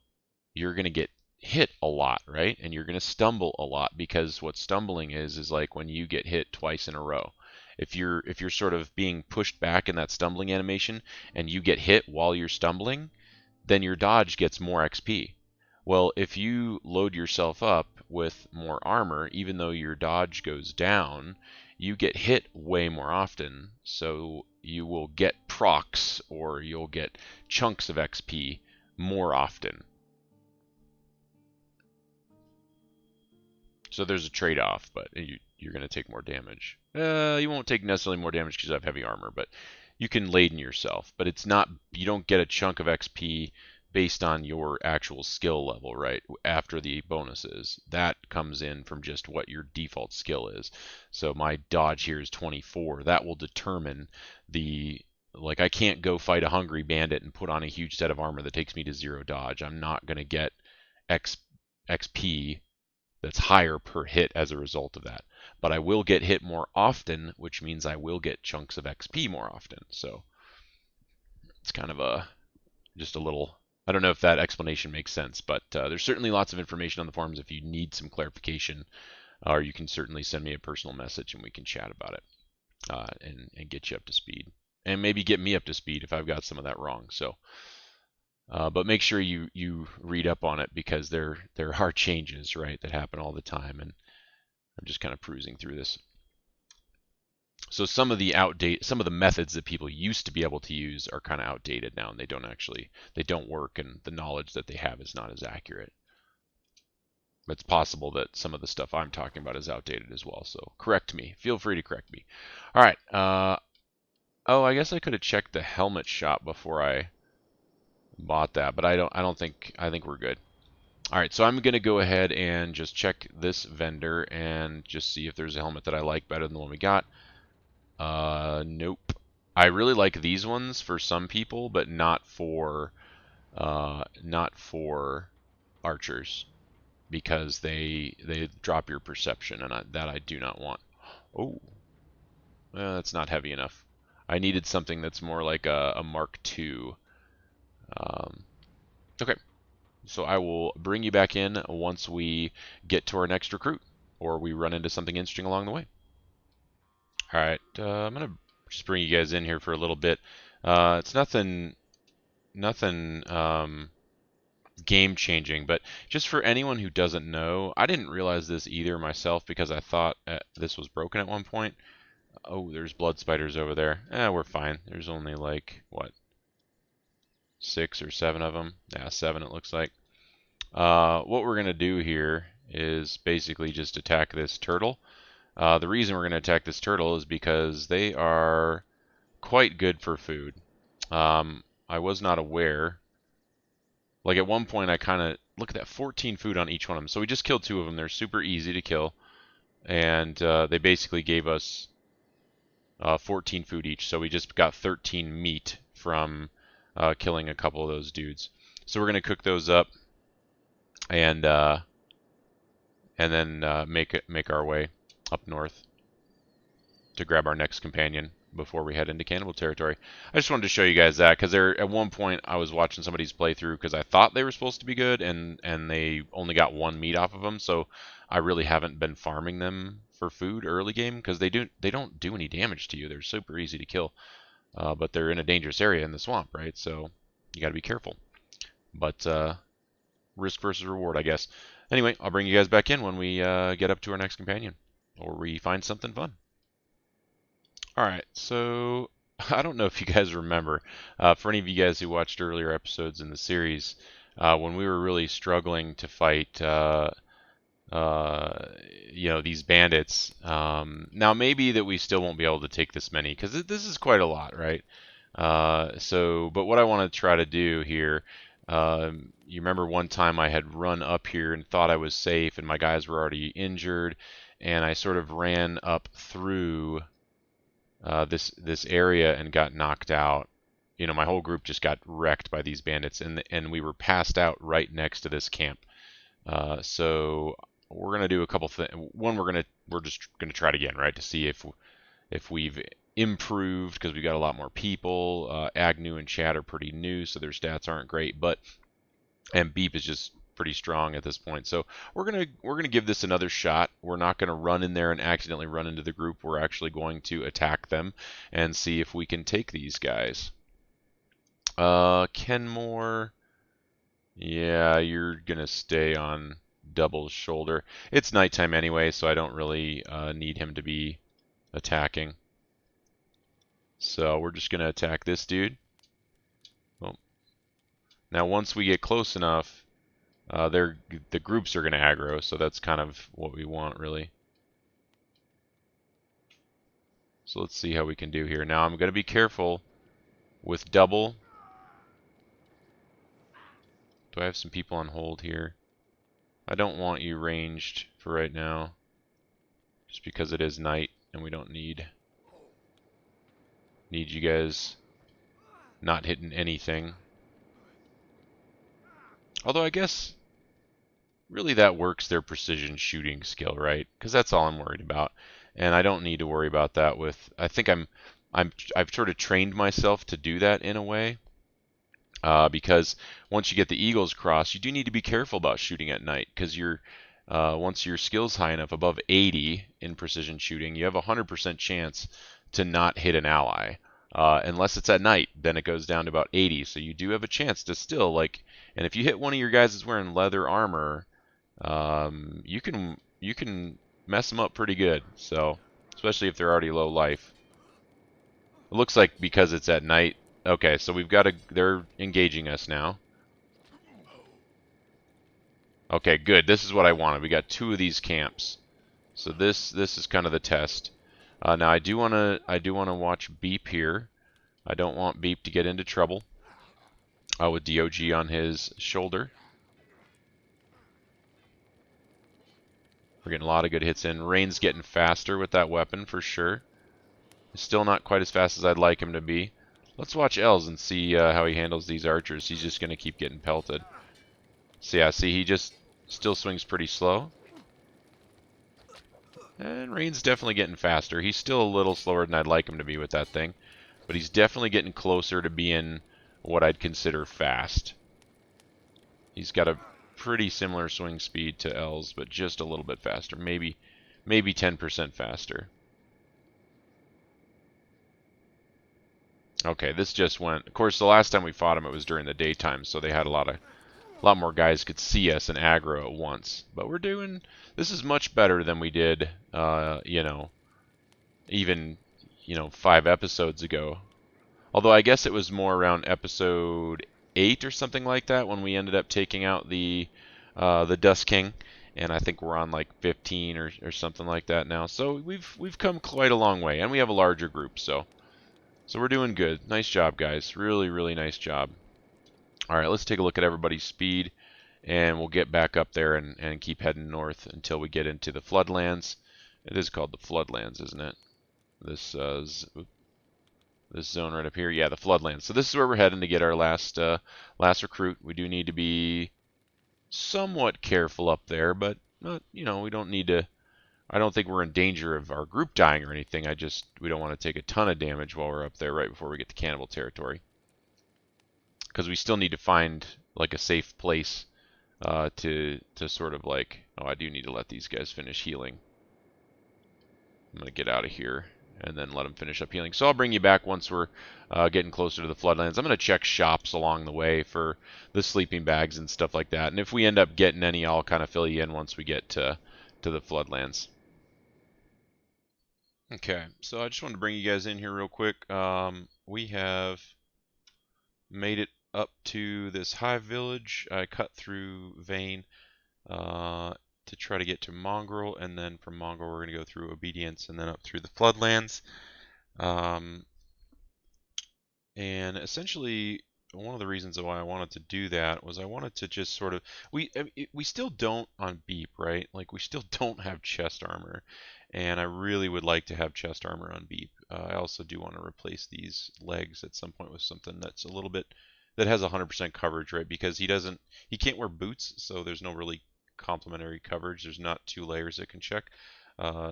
Speaker 1: you're gonna get hit a lot, right? And you're gonna stumble a lot because what stumbling is like when you get hit twice in a row. If you're sort of being pushed back in that stumbling animation and you get hit while you're stumbling, then your dodge gets more XP. Well, if you load yourself up with more armor, even though your dodge goes down, you get hit way more often. So you will get procs or you'll get chunks of XP more often. So there's a trade-off, but you're going to take more damage. You won't take necessarily more damage because you have heavy armor, but you can laden yourself. But it's not, you don't get a chunk of XP based on your actual skill level, right? After the bonuses. That comes in from just what your default skill is. So my dodge here is 24. That will determine like I can't go fight a hungry bandit and put on a huge set of armor that takes me to 0 dodge. I'm not going to get XP that's higher per hit as a result of that. But I will get hit more often, which means I will get chunks of XP more often. So it's kind of just a little, I don't know if that explanation makes sense, but there's certainly lots of information on the forums if you need some clarification, or you can certainly send me a personal message and we can chat about it and get you up to speed. And maybe get me up to speed if I've got some of that wrong. So but make sure you read up on it because there are changes, right, that happen all the time, and I'm just kind of perusing through this. So some of the methods that people used to be able to use are kind of outdated now, and they don't work, and the knowledge that they have is not as accurate. It's possible that some of the stuff I'm talking about is outdated as well. So correct me. Feel free to correct me. All right. Oh, I guess I could have checked the helmet shop before I bought that, but I don't. I think we're good. All right. So I'm gonna go ahead and just check this vendor and just see if there's a helmet that I like better than the one we got. Nope. I really like these ones for some people, but not for archers because they drop your perception, and that I do not want. Oh, that's not heavy enough. I needed something that's more like a Mark II. Um, okay, so I will bring you back in once we get to our next recruit, or we run into something interesting along the way. All right, I'm gonna just bring you guys in here for a little bit. It's nothing game changing, but just for anyone who doesn't know, I didn't realize this either myself because I thought this was broken at one point. Oh, there's blood spiders over there. We're fine. There's only like, what, 6 or 7 of them? Yeah, 7 it looks like. What we're going to do here is basically just attack this turtle. The reason we're going to attack this turtle is because they are quite good for food. I was not aware. Like at one point I kind of, look at that, 14 food on each one of them. So we just killed 2 of them. They're super easy to kill. And they basically gave us 14 food each. So we just got 13 meat from killing a couple of those dudes. So we're going to cook those up and then make our way up north to grab our next companion before we head into cannibal territory. I just wanted to show you guys that because at one point I was watching somebody's playthrough because I thought they were supposed to be good and they only got 1 meat off of them, so I really haven't been farming them for food early game because they don't do any damage to you. They're super easy to kill, but they're in a dangerous area in the swamp, right? So you got to be careful. But risk versus reward, I guess. Anyway, I'll bring you guys back in when we get up to our next companion or we find something fun. Alright, so I don't know if you guys remember, for any of you guys who watched earlier episodes in the series, when we were really struggling to fight, these bandits. Now maybe that we still won't be able to take this many, because this is quite a lot, right? But what I want to try to do here, you remember one time I had run up here and thought I was safe, and my guys were already injured, and I sort of ran up through this area and got knocked out. You know, my whole group just got wrecked by these bandits, and we were passed out right next to this camp. So we're gonna do a couple things. One, we're just gonna try it again, right, to see if we've improved because we got a lot more people. Agnew and Chad are pretty new, so their stats aren't great, and Beep is just pretty strong at this point. So we're gonna give this another shot. We're not gonna run in there and accidentally run into the group. We're actually going to attack them and see if we can take these guys. Kenmore, yeah, you're gonna stay on Double's shoulder. It's nighttime anyway, so I don't really need him to be attacking. So we're just gonna attack this dude. Oh. Now once we get close enough, the groups are going to aggro, so that's kind of what we want, really. So let's see how we can do here. Now I'm going to be careful with Double. Do I have some people on hold here? I don't want you ranged for right now, just because it is night and we don't need you guys not hitting anything. Although I guess really that works their precision shooting skill, right? Because that's all I'm worried about, and I don't need to worry about that with. I think I've sort of trained myself to do that in a way, because once you get the Eagles cross, you do need to be careful about shooting at night because once your skill's high enough, above 80 in precision shooting, you have a 100% chance to not hit an ally. Unless it's at night, then it goes down to about 80. So you do have a chance to still, like, and if you hit one of your guys that's wearing leather armor, you can mess them up pretty good. So especially if they're already low life. It looks like because it's at night. Okay, so we've got a... They're engaging us now. Okay, good. This is what I wanted. We got 2 of these camps. So this is kind of the test. Now I do wanna watch Beep here. I don't want Beep to get into trouble with DOG on his shoulder. We're getting a lot of good hits in. Rain's getting faster with that weapon for sure. Still not quite as fast as I'd like him to be. Let's watch Els and see how he handles these archers. He's just going to keep getting pelted. So yeah, see, he just still swings pretty slow. And Rain's definitely getting faster. He's still a little slower than I'd like him to be with that thing. But he's definitely getting closer to being what I'd consider fast. He's got a pretty similar swing speed to Els, but just a little bit faster. Maybe 10% faster. Okay, this just went... Of course, the last time we fought him, it was during the daytime, so they had a lot more guys could see us and aggro at once. But we're doing... This is much better than we did, you know, even, 5 episodes ago. Although I guess it was more around episode 8 or something like that when we ended up taking out the Dust King, and I think we're on like 15 or something like that now. So we've come quite a long way, and we have a larger group, so we're doing good. Nice job, guys. Really, really nice job. All right, let's take a look at everybody's speed, and we'll get back up there and keep heading north until we get into the Floodlands. It is called the Floodlands, isn't it? This zone right up here. Yeah, the Floodlands. So this is where we're heading to get our last recruit. We do need to be somewhat careful up there, but we don't need to. I don't think we're in danger of our group dying or anything. We don't want to take a ton of damage while we're up there right before we get to cannibal territory, because we still need to find like a safe place to sort of like. Oh, I do need to let these guys finish healing. I'm gonna get out of here and then let them finish up healing. So I'll bring you back once we're getting closer to the Floodlands. I'm going to check shops along the way for the sleeping bags and stuff like that. And if we end up getting any, I'll kind of fill you in once we get to the Floodlands. Okay, so I just wanted to bring you guys in here real quick. We have made it up to this hive village. I cut through Vane to try to get to Mongrel, and then from Mongrel we're going to go through Obedience and then up through the Floodlands. And essentially, one of the reasons why I wanted to do that was I wanted to just sort of we still don't on Beep, right? Like we still don't have chest armor, and I really would like to have chest armor on Beep. I also do want to replace these legs at some point with something that's a little bit that has 100% coverage, right? Because he can't wear boots, so there's no really complementary coverage. There's not 2 layers that can check.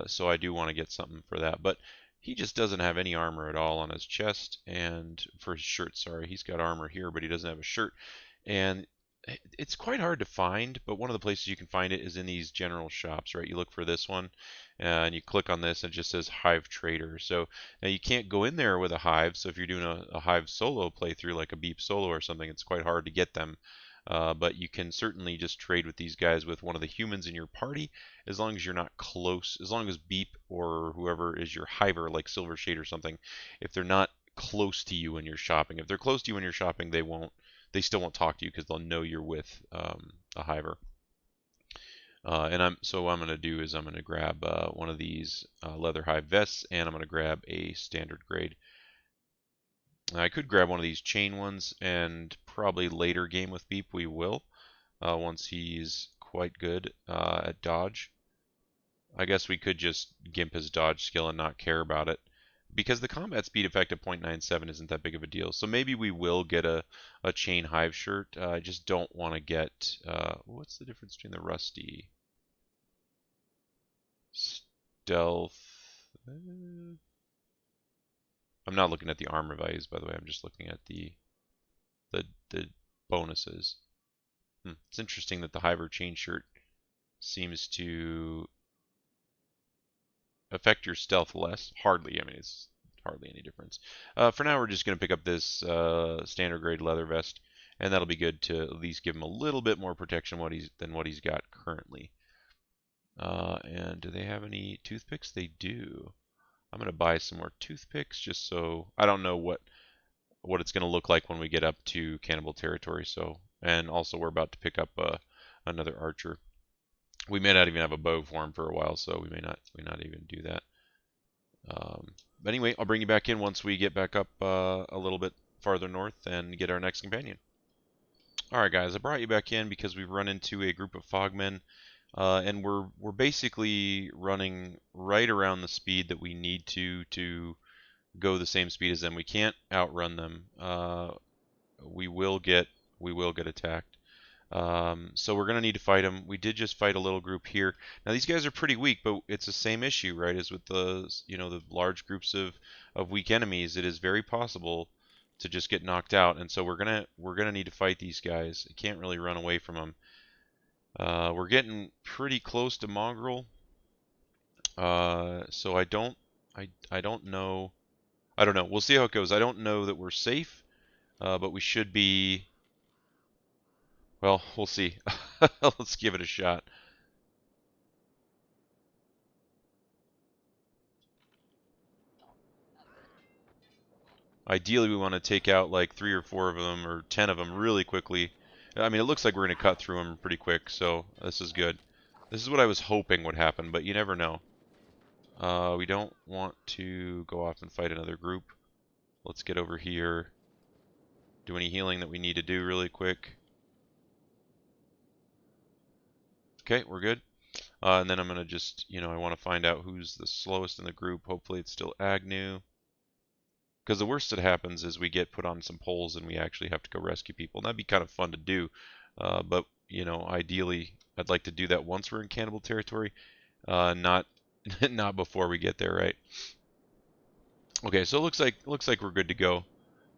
Speaker 1: So I do want to get something for that, but he just doesn't have any armor at all on his chest, and for his shirt, sorry, he's got armor here, but he doesn't have a shirt. And it's quite hard to find, but one of the places you can find it is in these general shops, right? You look for this one, and you click on this, and it just says Hive Trader. So now you can't go in there with a Hive, so if you're doing a Hive solo playthrough, like a Beep solo or something, it's quite hard to get them. But you can certainly just trade with these guys with one of the humans in your party, as long as you're not close, as long as Beep or whoever is your hiver, like Silver Shade or something, if they're not close to you when you're shopping. If they're close to you when you're shopping, they still won't talk to you because they'll know you're with a hiver. So what I'm going to do is I'm going to grab one of these leather hive vests, and I'm going to grab a standard grade. I could grab one of these chain ones, and probably later game with Beep we will, once he's quite good at dodge. I guess we could just gimp his dodge skill and not care about it, because the combat speed effect of 0.97 isn't that big of a deal. So maybe we will get a chain hive shirt. I just don't want to get... what's the difference between the rusty? Stealth... I'm not looking at the armor values, by the way. I'm just looking at the bonuses. It's interesting that the Hiver chain shirt seems to affect your stealth less. Hardly. I mean, it's hardly any difference. For now, we're just going to pick up this standard grade leather vest, and that'll be good to at least give him a little bit more protection than what he's got currently. And do they have any toothpicks? They do. I'm going to buy some more toothpicks just so I don't know what it's going to look like when we get up to cannibal territory. So, and also we're about to pick up another archer. We may not even have a bow for him for a while, so we may not even do that. But anyway, I'll bring you back in once we get back up a little bit farther north and get our next companion. Alright guys, I brought you back in because we've run into a group of fogmen, and we're basically running right around the speed that we need to go the same speed as them. We can't outrun them. We will get attacked. So we're gonna need to fight them. We did just fight a little group here. Now these guys are pretty weak, but it's the same issue, right? As with the the large groups of weak enemies, it is very possible to just get knocked out, and so we're gonna need to fight these guys. You can't really run away from them. We're getting pretty close to Mongrel, so I don't know. I don't know. We'll see how it goes. I don't know that we're safe, but we should be. Well, we'll see. Let's give it a shot. Ideally, we want to take out like 3 or 4 of them or 10 of them really quickly. I mean, it looks like we're going to cut through them pretty quick, so this is good. This is what I was hoping would happen, but you never know. We don't want to go off and fight another group. Let's get over here. Do any healing that we need to do really quick. Okay, we're good. And then I'm going to just, I want to find out who's the slowest in the group. Hopefully it's still Agnew. Because the worst that happens is we get put on some poles and we actually have to go rescue people. And that'd be kind of fun to do. But, ideally, I'd like to do that once we're in cannibal territory. Not not before we get there, right? Okay, so it looks like we're good to go.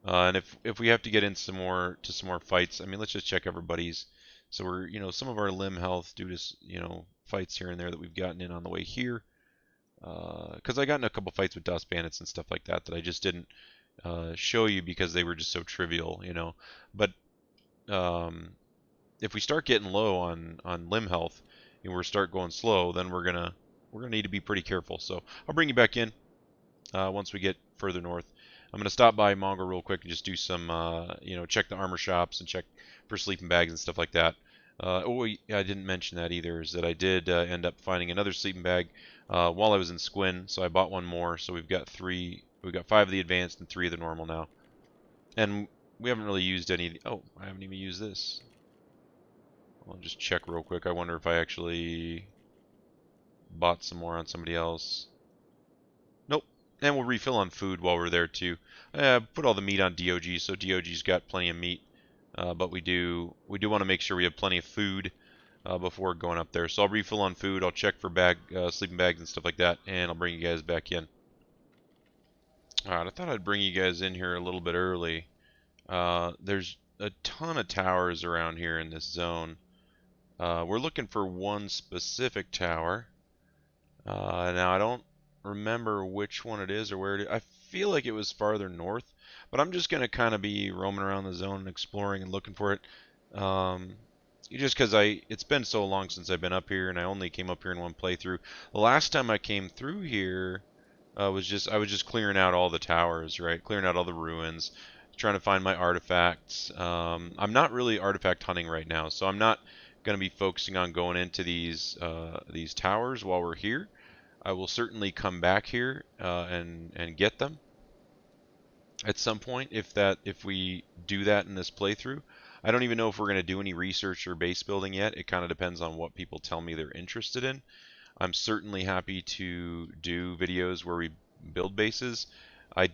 Speaker 1: And if we have to get in some more fights, I mean, let's just check everybody's. So we're, some of our limb health due to, fights here and there that we've gotten in on the way here. Because I got in a couple fights with dust bandits and stuff like that I just didn't show you because they were just so trivial. But if we start getting low on limb health and we start going slow, then we're gonna need to be pretty careful. So I'll bring you back in once we get further north. I'm gonna stop by Mongo real quick and just do some check the armor shops and check for sleeping bags and stuff like that. I didn't mention that either, is that I did end up finding another sleeping bag while I was in Squin, so I bought one more. So we've got 5 of the advanced and 3 of the normal now. And we haven't really used any. Oh, I haven't even used this. I'll just check real quick. I wonder if I actually bought some more on somebody else. Nope. And we'll refill on food while we're there too. Put all the meat on DOG, so DOG's got plenty of meat. But we do want to make sure we have plenty of food before going up there. So I'll refill on food. I'll check for sleeping bags and stuff like that, and I'll bring you guys back in. Alright, I thought I'd bring you guys in here a little bit early. There's a ton of towers around here in this zone. We're looking for one specific tower. Now I don't remember which one it is or where it is. I feel like it was farther north, but I'm just gonna kind of be roaming around the zone and exploring and looking for it. Just because it's been so long since I've been up here, and I only came up here in one playthrough. The last time I came through here, I was just clearing out all the towers, right? Clearing out all the ruins, trying to find my artifacts. I'm not really artifact hunting right now, so I'm not going to be focusing on going into these towers while we're here. I will certainly come back here and get them at some point if we do that in this playthrough. I don't even know if we're going to do any research or base building yet. It kind of depends on what people tell me they're interested in. I'm certainly happy to do videos where we build bases. I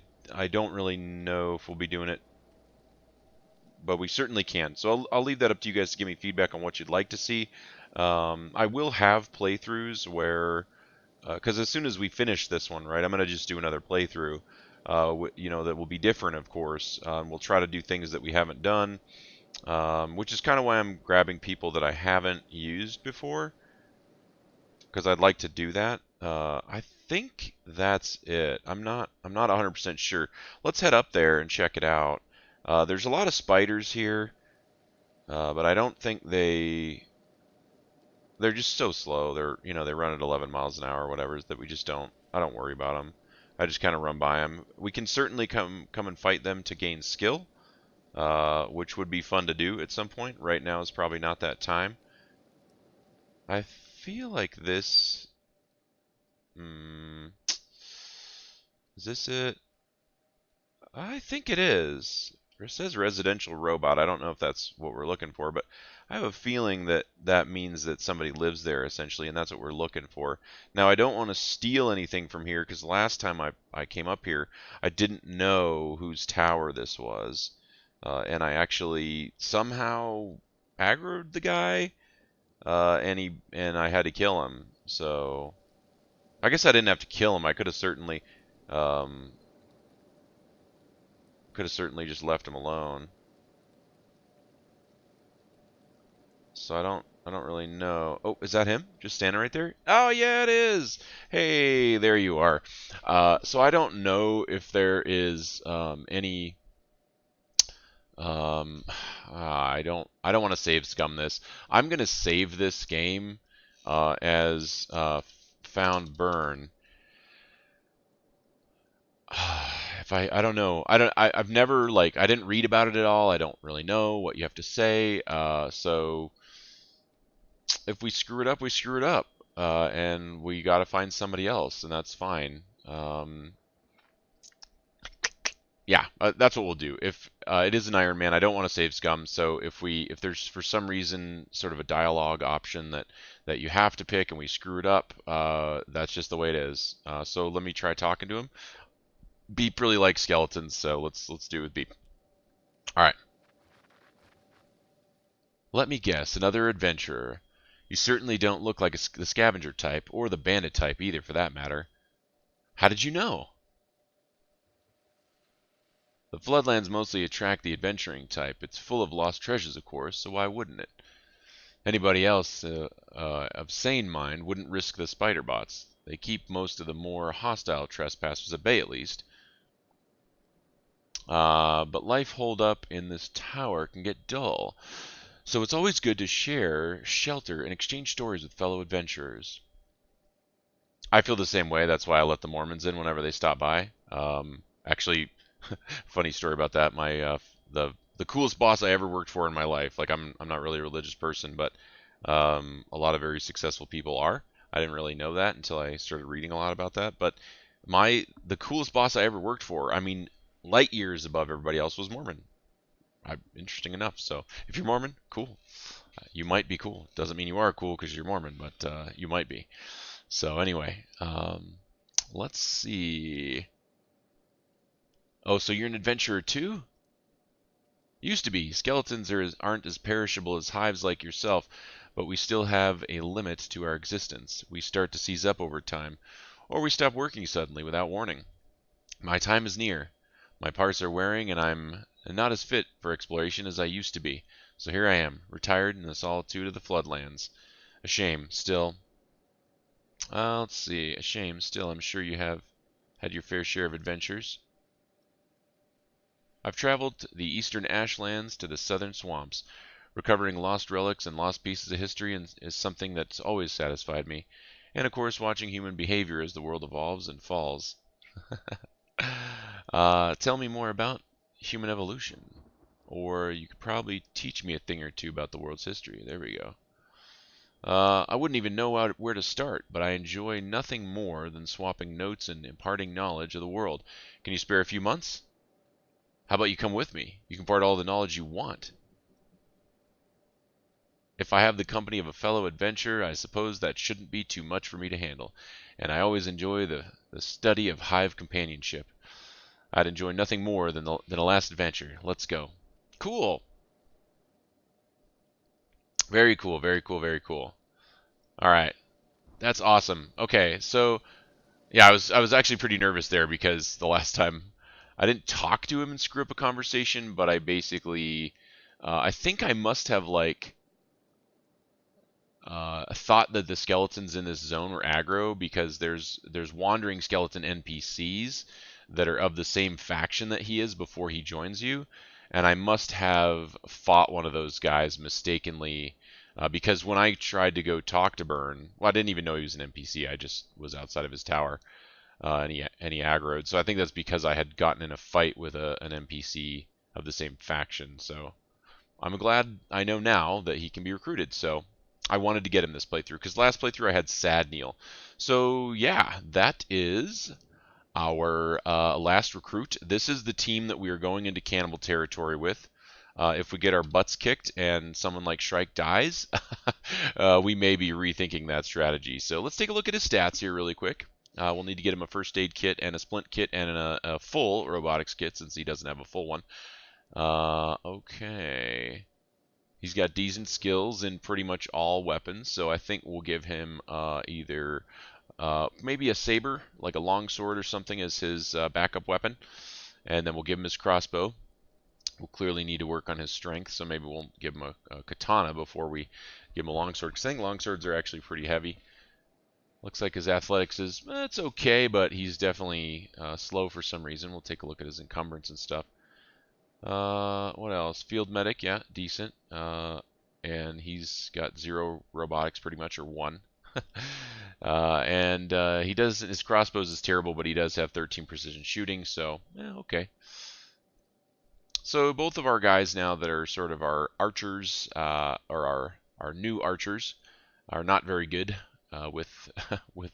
Speaker 1: don't really know if we'll be doing it, but we certainly can. So I'll leave that up to you guys to give me feedback on what you'd like to see. I will have playthroughs where, because as soon as we finish this one, right, I'm going to just do another playthrough, that will be different, of course. We'll try to do things that we haven't done, which is kind of why I'm grabbing people that I haven't used before, because I'd like to do that. I think that's it. I'm not 100% sure. Let's head up there and check it out. There's a lot of spiders here, but I don't think they're just so slow. They run at 11 miles an hour or whatever, that I don't worry about them. I just kind of run by them. We can certainly come and fight them to gain skill, which would be fun to do at some point. Right now is probably not that time. I feel like this. Hmm, is this it? I think it is. It says residential robot. I don't know if that's what we're looking for, but I have a feeling that that means that somebody lives there essentially, and that's what we're looking for. Now, I don't want to steal anything from here because last time I came up here, I didn't know whose tower this was, and I actually somehow aggroed the guy, and I had to kill him. So I guess I didn't have to kill him. I Um, could have certainly just left him alone. So I don't really know. Oh, is that him? Just standing right there? Oh yeah, it is. Hey, there you are. So I don't know if there is any. Um, I don't want to save scum this. I'm gonna save this game as found burn. If I don't know. I've never like I didn't read about it at all. I don't really know what you have to say. So if we screw it up, we screw it up, and we got to find somebody else, and that's fine. Yeah, that's what we'll do. If it is an Iron Man, I don't want to save scum. So if there's for some reason sort of a dialogue option that you have to pick and we screw it up, that's just the way it is. So let me try talking to him. Beep really likes skeletons, so let's do it with Beep. All right. Let me guess, another adventurer. You certainly don't look like the scavenger type, or the bandit type either, for that matter. How did you know? The Floodlands mostly attract the adventuring type. It's full of lost treasures, of course, so why wouldn't it? Anybody else of sane mind wouldn't risk the spider bots. They keep most of the more hostile trespassers at bay, at least. But life holed up in this tower can get dull. So it's always good to share, shelter, and exchange stories with fellow adventurers. I feel the same way. That's why I let the Mormons in whenever they stop by. Actually, funny story about that. My the coolest boss I ever worked for in my life. Like I'm not really a religious person, but a lot of very successful people are. I didn't really know that until I started reading a lot about that. But the coolest boss I ever worked for, I mean, light years above everybody else, was Mormon. Interesting enough. So if you're Mormon, cool. You might be cool. Doesn't mean you are cool because you're Mormon, but you might be. So anyway, let's see. Oh, so you're an adventurer too? Used to be. Skeletons aren't as perishable as hives like yourself, but we still have a limit to our existence. We start to seize up over time, or we stop working suddenly without warning. My time is near. My parts are wearing, and I'm not as fit for exploration as I used to be. So here I am, retired in the solitude of the floodlands. A shame, still. Let's see. A shame, still. I'm sure you have had your fair share of adventures. I've traveled the eastern ashlands to the southern swamps. Recovering lost relics and lost pieces of history is something that's always satisfied me. And of course, watching human behavior as the world evolves and falls. Tell me more about human evolution. Or you could probably teach me a thing or two about the world's history. There we go. I wouldn't even know where to start, but I enjoy nothing more than swapping notes and imparting knowledge of the world. Can you spare a few months? How about you come with me? You can impart all the knowledge you want. If I have the company of a fellow adventurer, I suppose that shouldn't be too much for me to handle, and I always enjoy the study of hive companionship. I'd enjoy nothing more than a last adventure. Let's go. Cool. Very cool, very cool, very cool. All right. That's awesome. Okay, so yeah, I was actually pretty nervous there because the last time I didn't talk to him and screw up a conversation, but I basically I think I must have like thought that the skeletons in this zone were aggro because there's wandering skeleton NPCs that are of the same faction that he is before he joins you, and I must have fought one of those guys mistakenly because when I tried to go talk to Burn, well, I didn't even know he was an NPC. I just was outside of his tower. any aggroed. So I think that's because I had gotten in a fight with an NPC of the same faction. So I'm glad I know now that he can be recruited. So I wanted to get him this playthrough because last playthrough I had Sad Neil. So yeah, that is our last recruit. This is the team that we are going into cannibal territory with. If we get our butts kicked and someone like Shrike dies, we may be rethinking that strategy. So let's take a look at his stats here really quick. We'll need to get him a first aid kit and a splint kit and a full robotics kit since he doesn't have a full one. Okay. He's got decent skills in pretty much all weapons, so I think we'll give him either maybe a saber, like a longsword or something, as his backup weapon, and then we'll give him his crossbow. We'll clearly need to work on his strength, so maybe we'll give him a katana before we give him a longsword, because I think longswords are actually pretty heavy. Looks like his athletics is, it's okay, but he's definitely slow for some reason. We'll take a look at his encumbrance and stuff. What else? Field medic, yeah, decent. And he's got 0 robotics pretty much, or 1. And he does, his crossbows is terrible, but he does have 13 precision shooting, so, okay. So both of our guys now that are sort of our archers, or our new archers, are not very good with with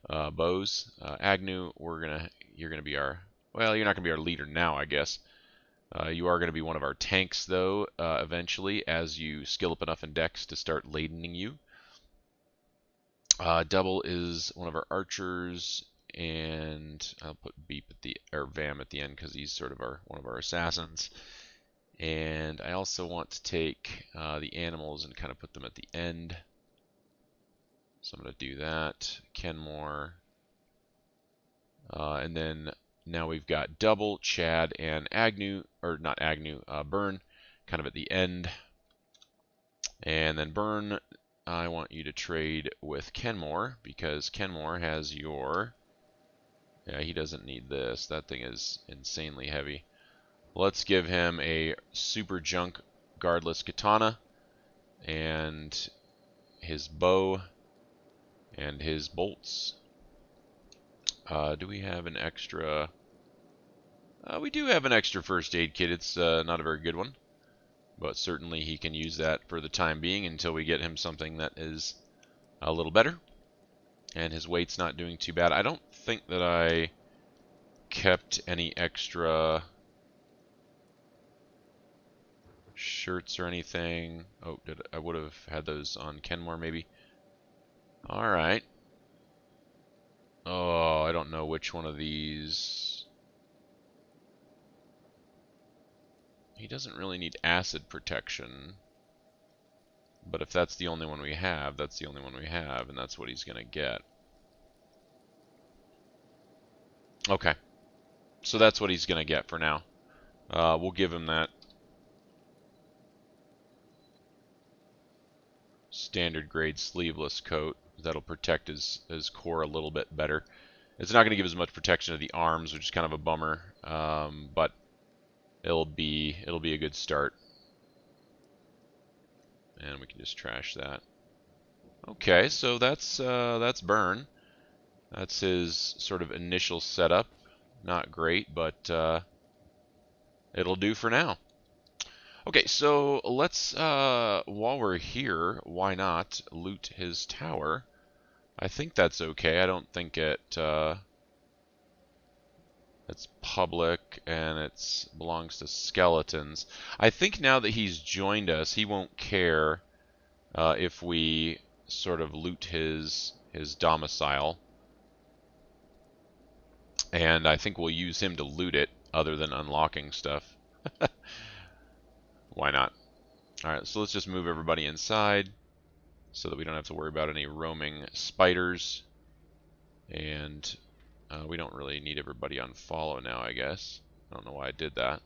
Speaker 1: bows. Agnew, you're gonna be our, well, you're not gonna be our leader now, I guess. You are going to be one of our tanks, though, eventually, as you skill up enough in Dex to start ladening you. Double is one of our archers, and I'll put Beep at the, or Vam at the end because he's sort of one of our assassins. And I also want to take the animals and kind of put them at the end. So I'm going to do that. Kenmore. And then now we've got Double, Chad, and Agnew, or not Agnew, Burn, kind of at the end. And then Burn, I want you to trade with Kenmore, because Kenmore has your, yeah, he doesn't need this. That thing is insanely heavy. Let's give him a super junk guardless katana, and his bow, and his bolts. Do we have an extra? We do have an extra first aid kit. It's not a very good one, but certainly he can use that for the time being until we get him something that is a little better. And his weight's not doing too bad. I don't think that I kept any extra shirts or anything. Oh, I would have had those on Kenmore maybe. All right. Oh, I don't know which one of these. He doesn't really need acid protection. But if that's the only one we have, that's the only one we have, and that's what he's going to get. Okay. So that's what he's going to get for now. We'll give him that standard grade sleeveless coat. That'll protect his core a little bit better. It's not going to give as much protection to the arms, which is kind of a bummer, but it'll be a good start. And we can just trash that. Okay, so that's Burn. That's his sort of initial setup. Not great, but it'll do for now. Okay, so let's, while we're here, why not loot his tower? I think that's okay. I don't think it's public and it belongs to skeletons. I think now that he's joined us, he won't care if we sort of loot his domicile. And I think we'll use him to loot it, other than unlocking stuff. Why not? Alright, so let's just move everybody inside so that we don't have to worry about any roaming spiders. And we don't really need everybody on follow now, I guess. I don't know why I did that.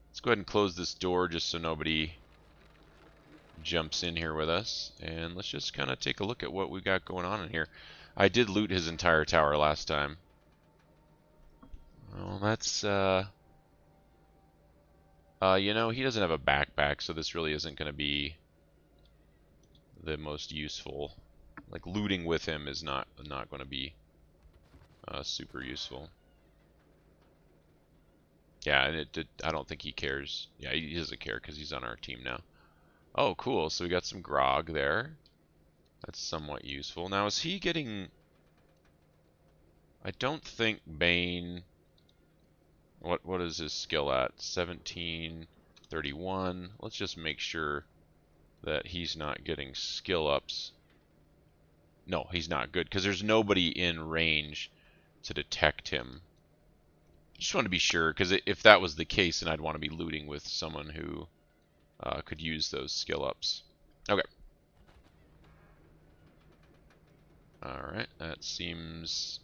Speaker 1: Let's go ahead and close this door just so nobody jumps in here with us. And let's just kind of take a look at what we got going on in here. I did loot his entire tower last time. Well, that's, you know, he doesn't have a backpack, so this really isn't going to be the most useful. Like, looting with him is not going to be super useful. Yeah, and I don't think he cares. Yeah, he doesn't care because he's on our team now. Oh, cool. So we got some grog there. That's somewhat useful. Now, is he getting... I don't think Bane... What is his skill at? 17, 31. Let's just make sure that he's not getting skill ups. No, he's not good, because there's nobody in range to detect him. Just want to be sure, because if that was the case, then I'd want to be looting with someone who could use those skill ups. Okay. Alright, that seems...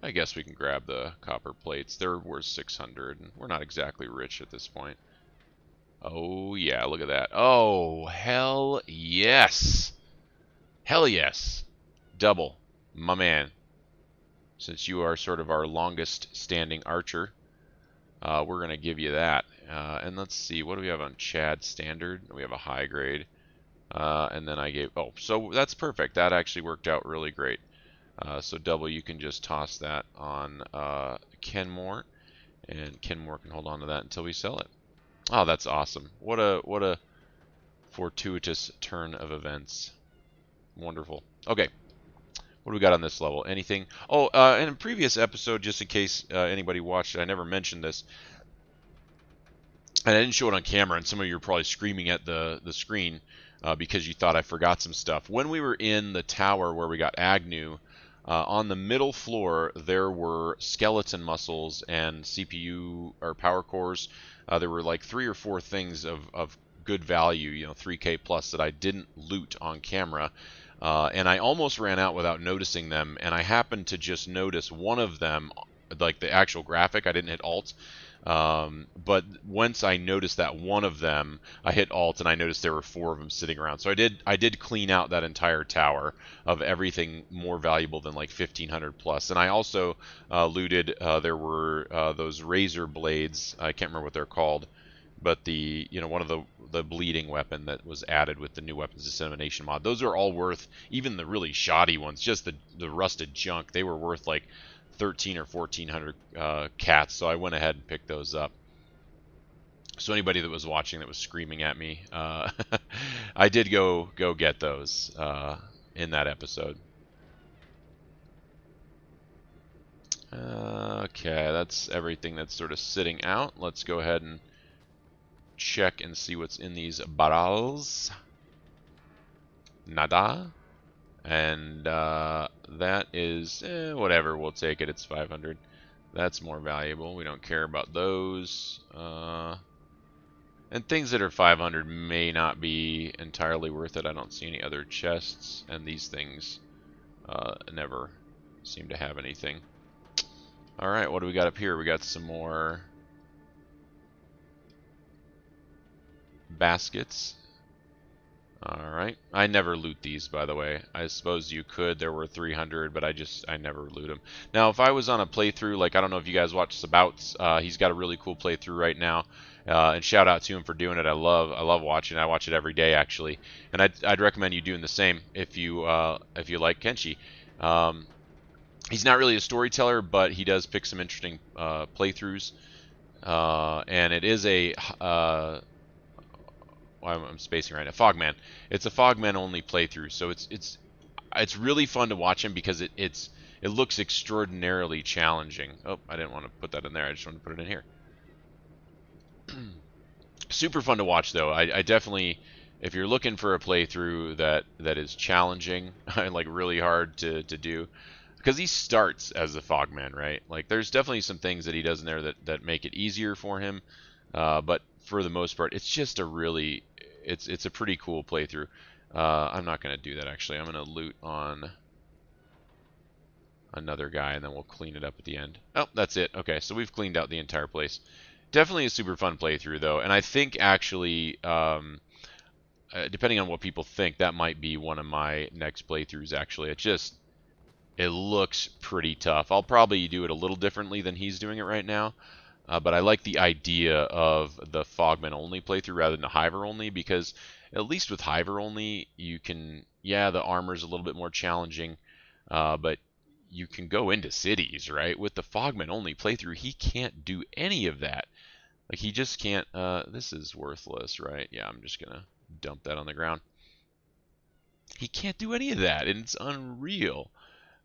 Speaker 1: I guess we can grab the copper plates. They're worth 600, and we're not exactly rich at this point. Oh, yeah, look at that. Oh, hell yes. Hell yes. Double. My man. Since you are sort of our longest standing archer, we're going to give you that. And let's see, what do we have on Chad Standard? We have a high grade. And then I gave... Oh, so that's perfect. That actually worked out really great. So double, you can just toss that on Kenmore, and Kenmore can hold on to that until we sell it. Oh, that's awesome. What a fortuitous turn of events. Wonderful. Okay. What do we got on this level? Anything? Oh, in a previous episode, just in case anybody watched it, I never mentioned this. And I didn't show it on camera, and some of you are probably screaming at the screen because you thought I forgot some stuff. When we were in the tower where we got Agnew, on the middle floor, there were skeleton muscles and CPU or power cores. There were like 3 or 4 things of good value, 3K plus, that I didn't loot on camera. And I almost ran out without noticing them, and I happened to just notice one of them, like the actual graphic. I didn't hit Alt. But once I noticed that one of them, I hit Alt and I noticed there were 4 of them sitting around. So I did clean out that entire tower of everything more valuable than like 1500 plus. And I also looted. There were those razor blades. I can't remember what they're called, but one of the bleeding weapon that was added with the new weapons dissemination mod. Those are all worth, even the really shoddy ones, just the rusted junk. They were worth like 13 or 1400 cats, so I went ahead and picked those up. So anybody that was watching that was screaming at me, I did go get those in that episode. Okay, that's everything that's sort of sitting out. Let's go ahead and check and see what's in these barrels. Nada. And that is whatever, we'll take it. It's 500. That's more valuable. We don't care about those. And things that are 500 may not be entirely worth it. I don't see any other chests, and these things never seem to have anything. All right, what do we got up here? We got some more baskets. Alright. I never loot these, by the way. I suppose you could. There were 300, but I never loot them. Now, if I was on a playthrough, like, I don't know if you guys watch Sabouts. He's got a really cool playthrough right now. And shout out to him for doing it. I love watching it. I watch it every day, actually. And I'd recommend you doing the same if you like Kenshi. He's not really a storyteller, but he does pick some interesting playthroughs. And it is a... I'm spacing right now. Fogman. It's a Fogman only playthrough, so it's really fun to watch him because it looks extraordinarily challenging. Oh, I didn't want to put that in there. I just wanted to put it in here. Super fun to watch, though. I definitely, if you're looking for a playthrough that is challenging and like really hard to do, because he starts as a Fogman, right? Like there's definitely some things that he does in there that make it easier for him, but for the most part, it's just a really it's a pretty cool playthrough. I'm not going to do that, actually. I'm going to loot on another guy, and then we'll clean it up at the end. Oh, that's it. Okay, so we've cleaned out the entire place. Definitely a super fun playthrough, though, and I think, actually, depending on what people think, that might be one of my next playthroughs, actually. It looks pretty tough. I'll probably do it a little differently than he's doing it right now, But I like the idea of the Fogman only playthrough rather than the Hiver only, because at least with Hiver only, you can, yeah, the armor's a little bit more challenging, but you can go into cities, right? With the Fogman only playthrough, he can't do any of that. Like, he just can't, this is worthless, right? Yeah, I'm just gonna dump that on the ground. He can't do any of that, and it's unreal.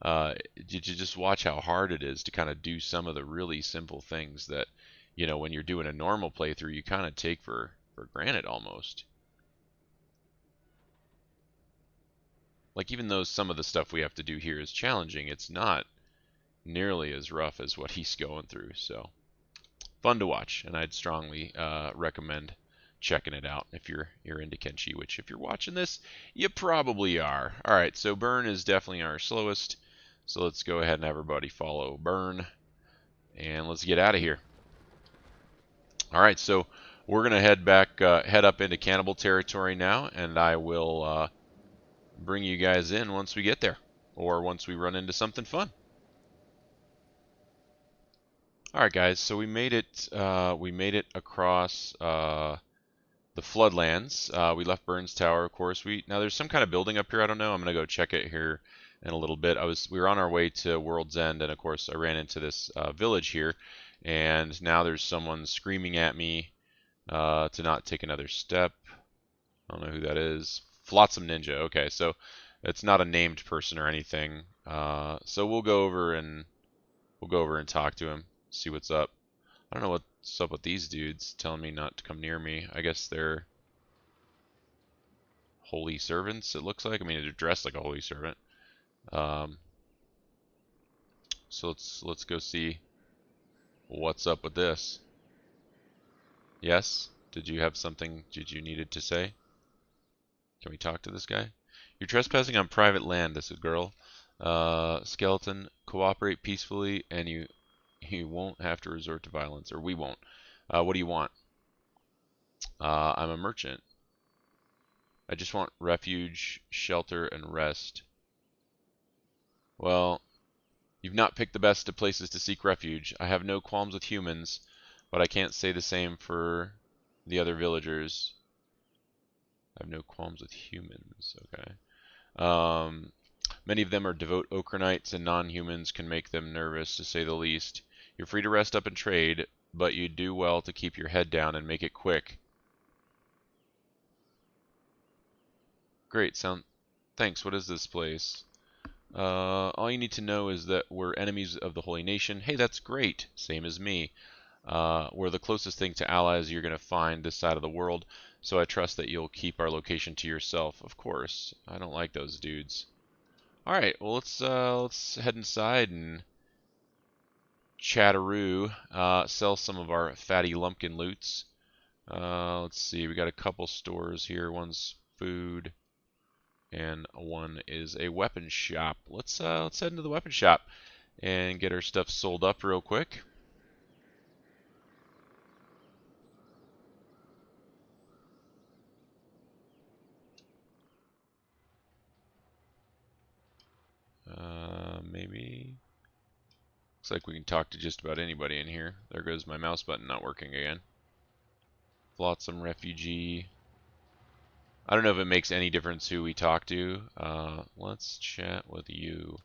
Speaker 1: You just watch how hard it is to kind of do some of the really simple things that, when you're doing a normal playthrough, you kind of take for granted almost. Like, even though some of the stuff we have to do here is challenging, it's not nearly as rough as what he's going through. So, fun to watch, and I'd strongly recommend checking it out if you're into Kenshi, which if you're watching this, you probably are. All right, so Burn is definitely our slowest. So let's go ahead and have everybody follow Burn, and let's get out of here. All right, so we're gonna head up into cannibal territory now, and I will bring you guys in once we get there, or once we run into something fun. All right, guys, so we made it. We made it across the Floodlands. We left Burns Tower, of course. Now there's some kind of building up here. I don't know. I'm gonna go check it here in a little bit. We were on our way to World's End, and of course I ran into this village here, and now there's someone screaming at me to not take another step. I don't know who that is. Flotsam Ninja. Okay, so it's not a named person or anything. So we'll go over and talk to him, see what's up. I don't know what's up with these dudes telling me not to come near me. I guess they're holy servants, it looks like. I mean, they're dressed like a holy servant. Um, so let's go see what's up with this. Yes? Did you have something you needed to say? Can we talk to this guy? You're trespassing on private land, this is a girl. Skeleton, cooperate peacefully, and you won't have to resort to violence, or we won't. What do you want? I'm a merchant. I just want refuge, shelter, and rest. Well, you've not picked the best of places to seek refuge. I have no qualms with humans, but I can't say the same for the other villagers. I have no qualms with humans, okay. Many of them are devout Okronites, and non-humans can make them nervous, to say the least. You're free to rest up and trade, but you do well to keep your head down and make it quick. Great, thanks. What is this place? All you need to know is that we're enemies of the Holy Nation. Hey, that's great. Same as me. We're the closest thing to allies you're going to find this side of the world, so I trust that you'll keep our location to yourself. Of course. I don't like those dudes. All right, well, let's head inside and chatteroo, sell some of our fatty lumpkin loots. Let's see, we got a couple stores here. One's food, and one is a weapon shop. Let's head into the weapon shop and get our stuff sold up real quick. Maybe. Looks like we can talk to just about anybody in here. There goes my mouse button not working again. Flotsam refugee. I don't know if it makes any difference who we talk to. Let's chat with you.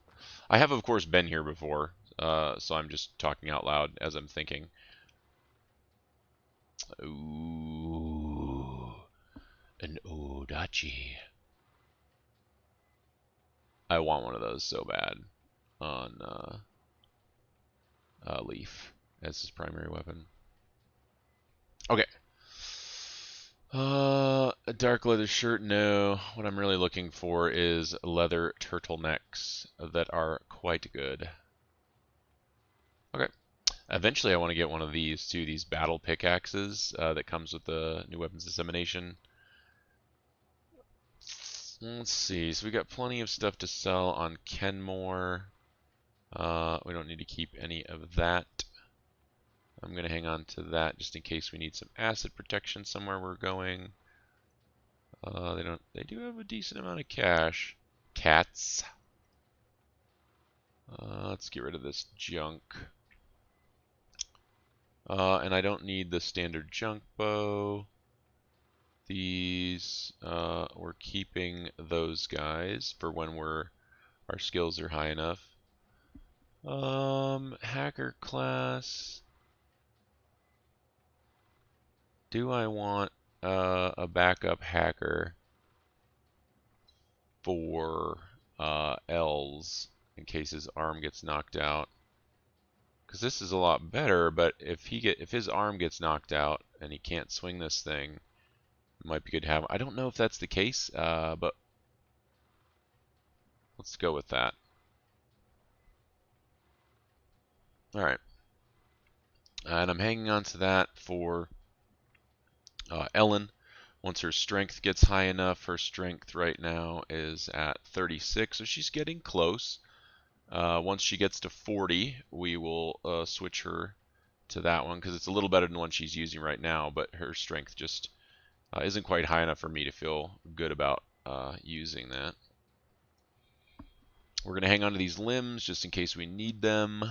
Speaker 1: I have, of course, been here before, so I'm just talking out loud as I'm thinking. Ooh, an Odachi. I want one of those so bad on Leaf as his primary weapon. Okay. A dark leather shirt, no. What I'm really looking for is leather turtlenecks that are quite good. Okay. Eventually I want to get one of these too, these battle pickaxes that comes with the new weapons dissemination. Let's see, so we got plenty of stuff to sell on Kenmore. We don't need to keep any of that. I'm going to hang on to that just in case we need some acid protection somewhere we're going. They do have a decent amount of cash. Cats. Let's get rid of this junk. And I don't need the standard junk bow. These, we're keeping those guys for when our skills are high enough. Hacker class. Do I want a backup hacker for L's in case his arm gets knocked out? Because this is a lot better, but if his arm gets knocked out and he can't swing this thing, it might be good to have. I don't know if that's the case, but let's go with that. All right, and I'm hanging on to that for Ellen. Once her strength gets high enough, her strength right now is at 36, so she's getting close. Once she gets to 40, we will switch her to that one because it's a little better than the one she's using right now, but her strength just isn't quite high enough for me to feel good about using that. We're going to hang on to these limbs just in case we need them,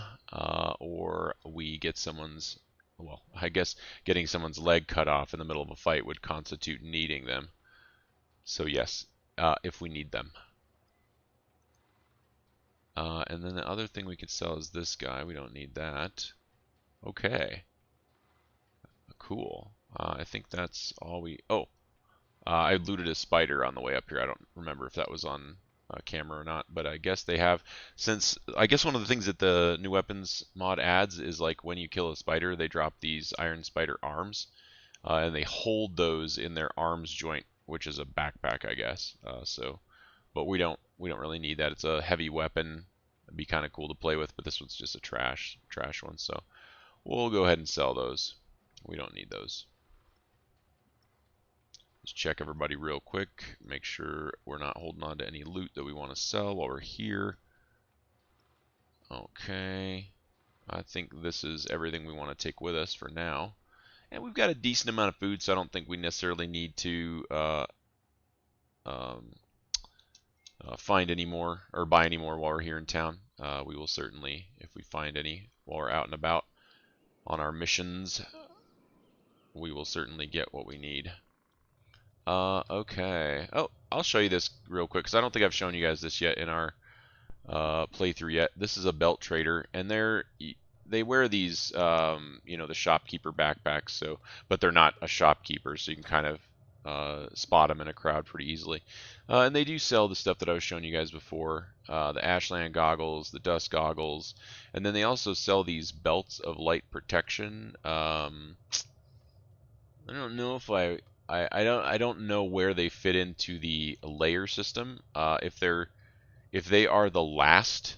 Speaker 1: or we get someone's, well, I guess getting someone's leg cut off in the middle of a fight would constitute needing them. So yes, if we need them. And then the other thing we could sell is this guy. We don't need that. Okay. Cool. I think that's all we... Oh, I looted a spider on the way up here. I don't remember if that was on camera or not, but I guess they have... Since... I guess one of the things that the new weapons mod adds is like when you kill a spider, they drop these iron spider arms, and they hold those in their arms joint, which is a backpack, I guess. But we don't really need that. It's a heavy weapon. It'd be kind of cool to play with, but this one's just a trash one. So we'll go ahead and sell those. We don't need those. Let's check everybody real quick. Make sure we're not holding on to any loot that we want to sell while we're here. Okay. I think this is everything we want to take with us for now. And we've got a decent amount of food, so I don't think we necessarily need to find any more or buy any more while we're here in town. We will certainly, if we find any while we're out and about on our missions, we will certainly get what we need. Okay. Oh, I'll show you this real quick because I don't think I've shown you guys this yet in our playthrough yet. This is a belt trader, and they wear these, you know, the shopkeeper backpacks. So, but they're not a shopkeeper, so you can kind of spot them in a crowd pretty easily. And they do sell the stuff that I was showing you guys before, the Ashland goggles, the dust goggles, and then they also sell these belts of light protection. I don't know if I don't know where they fit into the layer system. If they are the last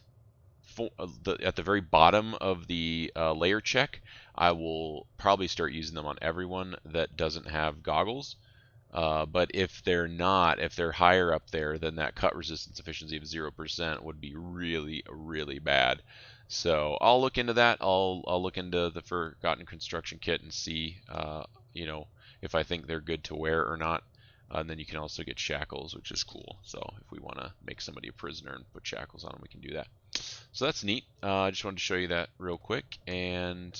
Speaker 1: at the very bottom of the layer check, I will probably start using them on everyone that doesn't have goggles. But if they're not, if they're higher up there, then that cut resistance efficiency of 0% would be really, really bad. So I'll look into that. I'll look into the Forgotten Construction Kit and see, you know, if I think they're good to wear or not. And then you can also get shackles, which is cool. So if we want to make somebody a prisoner and put shackles on them, we can do that. So that's neat. I just wanted to show you that real quick. And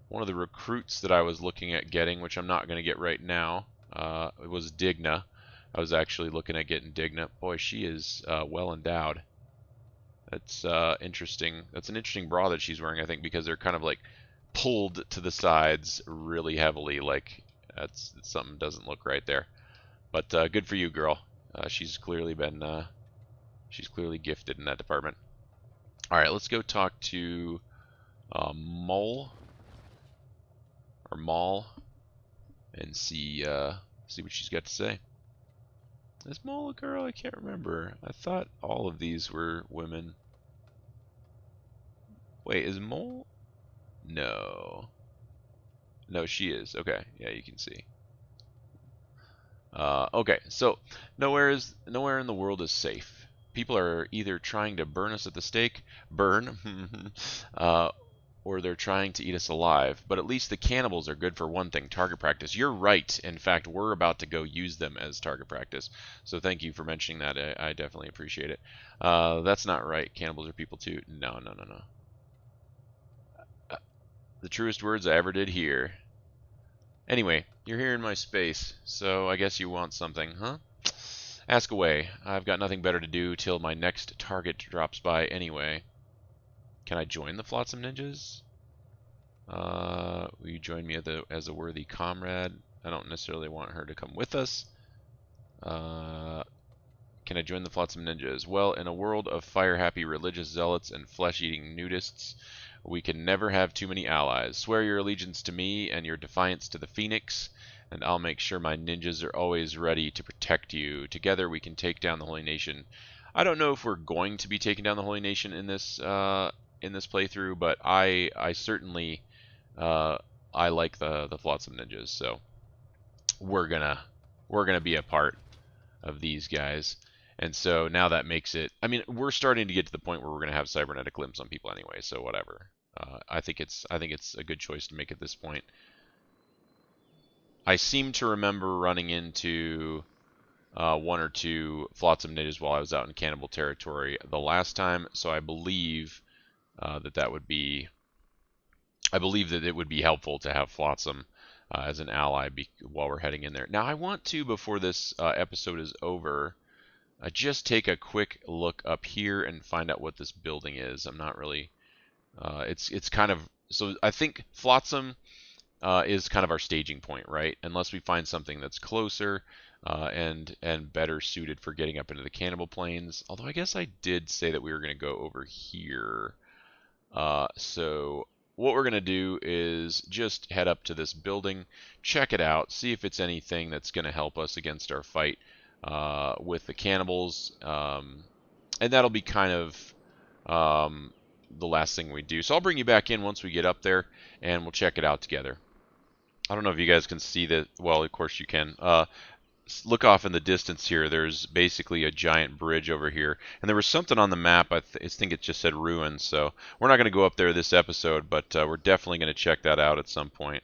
Speaker 1: one of the recruits that I was looking at getting, which I'm not going to get right now, it was Digna. I was actually looking at getting Digna. Boy, she is well endowed. That's interesting. That's an interesting bra that she's wearing, I think, because they're kind of like pulled to the sides really heavily. Like that's something doesn't look right there. But good for you, girl. She's clearly gifted in that department. All right, let's go talk to Mole and see what she's got to say. Is Mole a girl? I can't remember. I thought all of these were women. Wait, is Mole? No. No, she is. Okay, yeah, you can see. Okay, so nowhere in the world is safe. People are either trying to burn us at the stake, or they're trying to eat us alive. But at least the cannibals are good for one thing, target practice. You're right. In fact, we're about to go use them as target practice. So thank you for mentioning that. I definitely appreciate it. That's not right. Cannibals are people too. No. The truest words I ever did hear. Anyway, you're here in my space, so I guess you want something, huh? Ask away. I've got nothing better to do till my next target drops by anyway. Can I join the Flotsam Ninjas? Will you join me as a worthy comrade? I don't necessarily want her to come with us. Can I join the Flotsam Ninjas? Well, in a world of fire-happy religious zealots and flesh-eating nudists, we can never have too many allies. Swear your allegiance to me and your defiance to the Phoenix, and I'll make sure my ninjas are always ready to protect you. Together we can take down the Holy Nation. I don't know if we're going to be taking down the Holy Nation in this playthrough, but I certainly I like the Flotsam Ninjas, so we're gonna be a part of these guys. And so now that makes it, I mean, we're starting to get to the point where we're going to have cybernetic limbs on people anyway, so whatever. I think it's a good choice to make at this point. I seem to remember running into one or two Flotsam natives while I was out in cannibal territory the last time, so I believe that would be, I believe that it would be helpful to have Flotsam as an ally while we're heading in there. Now I want to, before this episode is over, just take a quick look up here and find out what this building is. I'm not really. It's kind of, so I think Flotsam is kind of our staging point, right? Unless we find something that's closer and better suited for getting up into the Cannibal Plains. Although I guess I did say that we were going to go over here. So what we're going to do is just head up to this building, check it out, see if it's anything that's going to help us against our fight with the cannibals, and that'll be kind of the last thing we do. So I'll bring you back in once we get up there, and we'll check it out together. I don't know if you guys can see that. Well, of course you can. Look off in the distance here. There's basically a giant bridge over here, and there was something on the map. I think it just said ruins. So we're not going to go up there this episode, but we're definitely going to check that out at some point.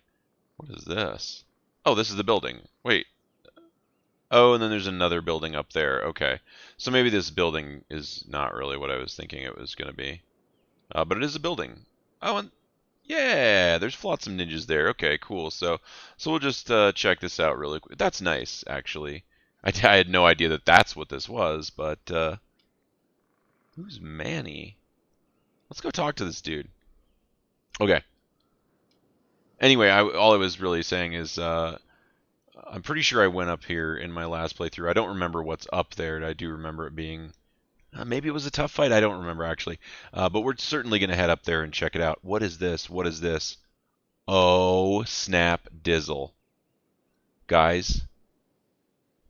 Speaker 1: What is this? Oh, this is the building. Wait. Oh, and then there's another building up there. Okay. So maybe this building is not really what I was thinking it was going to be. But it is a building. Oh, and yeah, there's Flotsam Ninjas there. Okay, cool. So we'll just check this out really quick. That's nice, actually. I had no idea that that's what this was, but who's Manny? Let's go talk to this dude. Okay. Anyway, all I was really saying is I'm pretty sure I went up here in my last playthrough. I don't remember what's up there. I do remember it being... maybe it was a tough fight. I don't remember, actually. But we're certainly going to head up there and check it out. What is this? What is this? Oh, snap dizzle. Guys,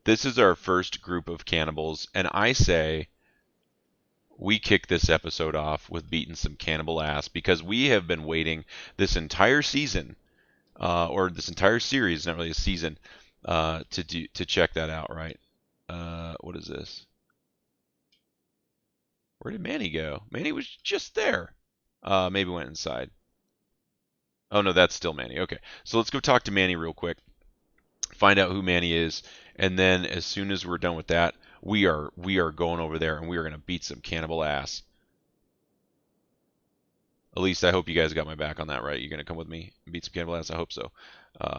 Speaker 1: this is our first group of cannibals, and I say we kick this episode off with beating some cannibal ass because we have been waiting this entire season, or this entire series, not really a season, to check that out, right? What is this? Where did Manny go? Manny was just there. Maybe went inside. Oh no, that's still Manny. Okay, so let's go talk to Manny real quick. Find out who Manny is, and then as soon as we're done with that, we are going over there and we are gonna beat some cannibal ass. At least I hope you guys got my back on that, right? You're gonna come with me and beat some cannibal ass. I hope so,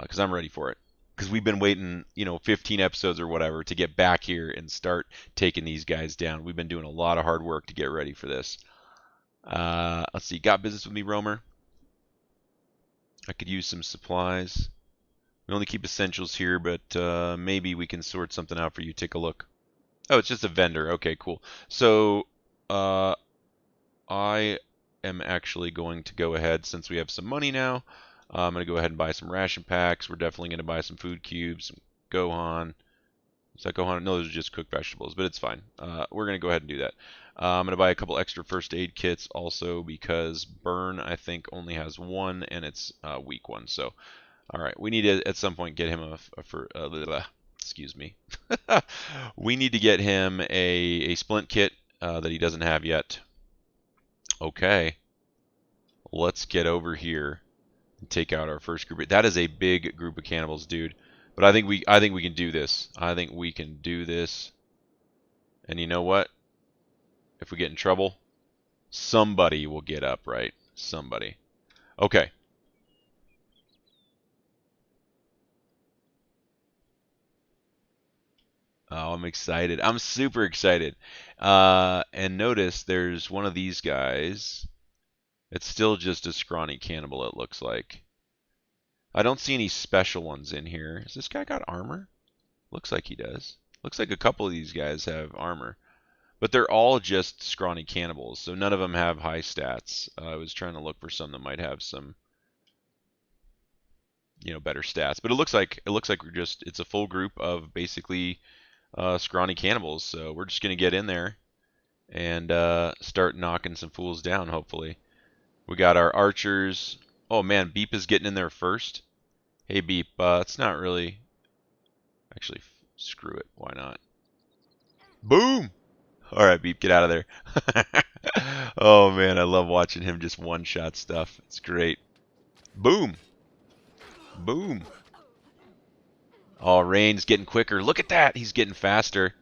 Speaker 1: because I'm ready for it. Because we've been waiting, 15 episodes or whatever to get back here and start taking these guys down. We've been doing a lot of hard work to get ready for this. Let's see. Got business with me, Roamer? I could use some supplies. We only keep essentials here, but maybe we can sort something out for you. Take a look. Oh, it's just a vendor. Okay, cool. So, I am actually going to go ahead, since we have some money now, I'm going to go ahead and buy some ration packs. We're definitely going to buy some food cubes, some Gohan. Is that Gohan? No, those are just cooked vegetables, but it's fine. We're going to go ahead and do that. I'm going to buy a couple extra first aid kits also because Burn, I think, only has one, and it's a weak one. So, all right, we need to, at some point, get him excuse me. We need to get him a splint kit that he doesn't have yet. Okay, let's get over here and take out our first group. That is a big group of cannibals, dude. But I think we can do this. I think we can do this. And you know what? If we get in trouble, somebody will get up, right? Somebody. Okay. Oh, I'm excited. I'm super excited. And notice there's one of these guys. It's still just a scrawny cannibal, it looks like. I don't see any special ones in here. Has this guy got armor? Looks like he does. Looks like a couple of these guys have armor. But they're all just scrawny cannibals, so none of them have high stats. I was trying to look for some that might have some, better stats. But it looks like it's a full group of basically scrawny cannibals. So we're just gonna get in there and start knocking some fools down. Hopefully, we got our archers. Oh man, Beep is getting in there first. Hey Beep, it's not really. Actually, screw it. Why not? Boom! All right, Beep, get out of there. Oh man, I love watching him just one-shot stuff. It's great. Boom! Boom! Oh, Rain's getting quicker. Look at that! He's getting faster.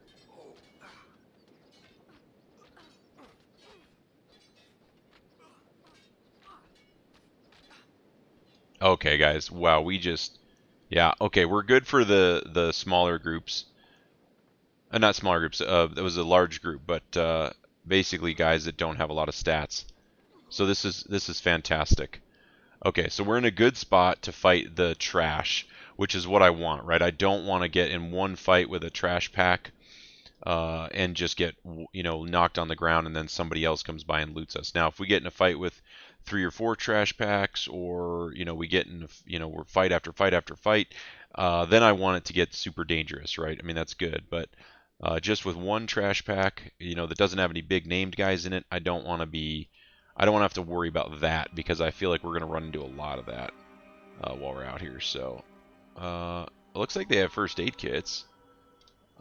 Speaker 1: Okay, guys. Wow, yeah. Okay, we're good for the smaller groups. Not smaller groups. That was a large group, but basically guys that don't have a lot of stats. So this is fantastic. Okay, so we're in a good spot to fight the trash, which is what I want, right? I don't want to get in one fight with a trash pack and just get knocked on the ground and then somebody else comes by and loots us. Now, if we get in a fight with 3 or 4 trash packs, or we get in we're fight after fight after fight, then I want it to get super dangerous, right? I mean that's good, but just with one trash pack, that doesn't have any big named guys in it, I don't want to have to worry about that because I feel like we're going to run into a lot of that while we're out here. So it looks like they have first aid kits.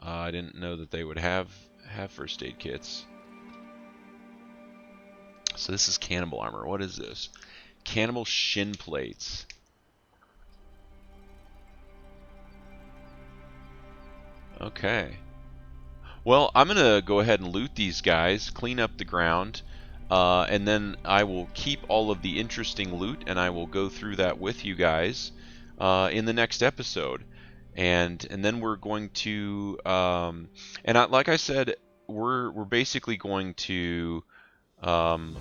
Speaker 1: I didn't know that they would have first aid kits. So this is cannibal armor. What is this? Cannibal shin plates. Okay. Well, I'm going to go ahead and loot these guys, clean up the ground, and then I will keep all of the interesting loot, and I will go through that with you guys in the next episode. And then we're going to, like I said, we're basically going to um,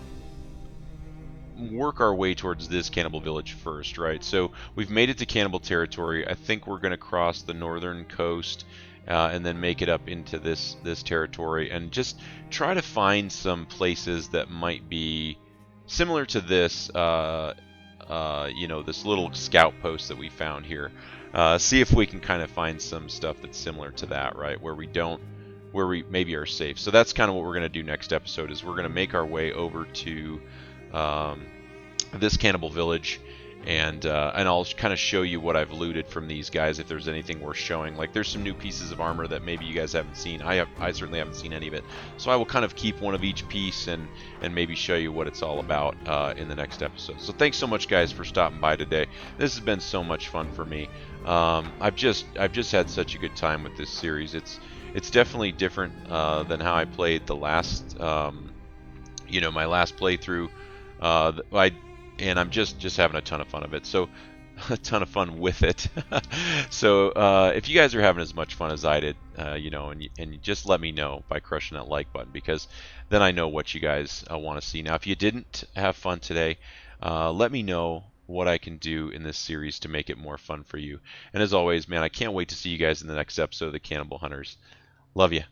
Speaker 1: work our way towards this cannibal village first, right? So we've made it to cannibal territory. I think we're going to cross the northern coast and then make it up into this territory and just try to find some places that might be similar to this, this little scout post that we found here. See if we can kind of find some stuff that's similar to that, right? Where we maybe are safe. So that's kind of what we're going to do next episode is we're going to make our way over to this cannibal village, and I'll kind of show you what I've looted from these guys if there's anything worth showing. Like there's some new pieces of armor that maybe you guys haven't seen. I certainly haven't seen any of it. So I will kind of keep one of each piece and maybe show you what it's all about in the next episode. So thanks so much guys for stopping by today. This has been so much fun for me. I've just had such a good time with this series. It's definitely different than how I played the last my last playthrough. I'm just having a ton of fun of it. So a ton of fun with it. So if you guys are having as much fun as I did, and you just let me know by crushing that like button, because then I know what you guys want to see. Now, if you didn't have fun today, let me know what I can do in this series to make it more fun for you. And as always, man, I can't wait to see you guys in the next episode of the Cannibal Hunters. Love you.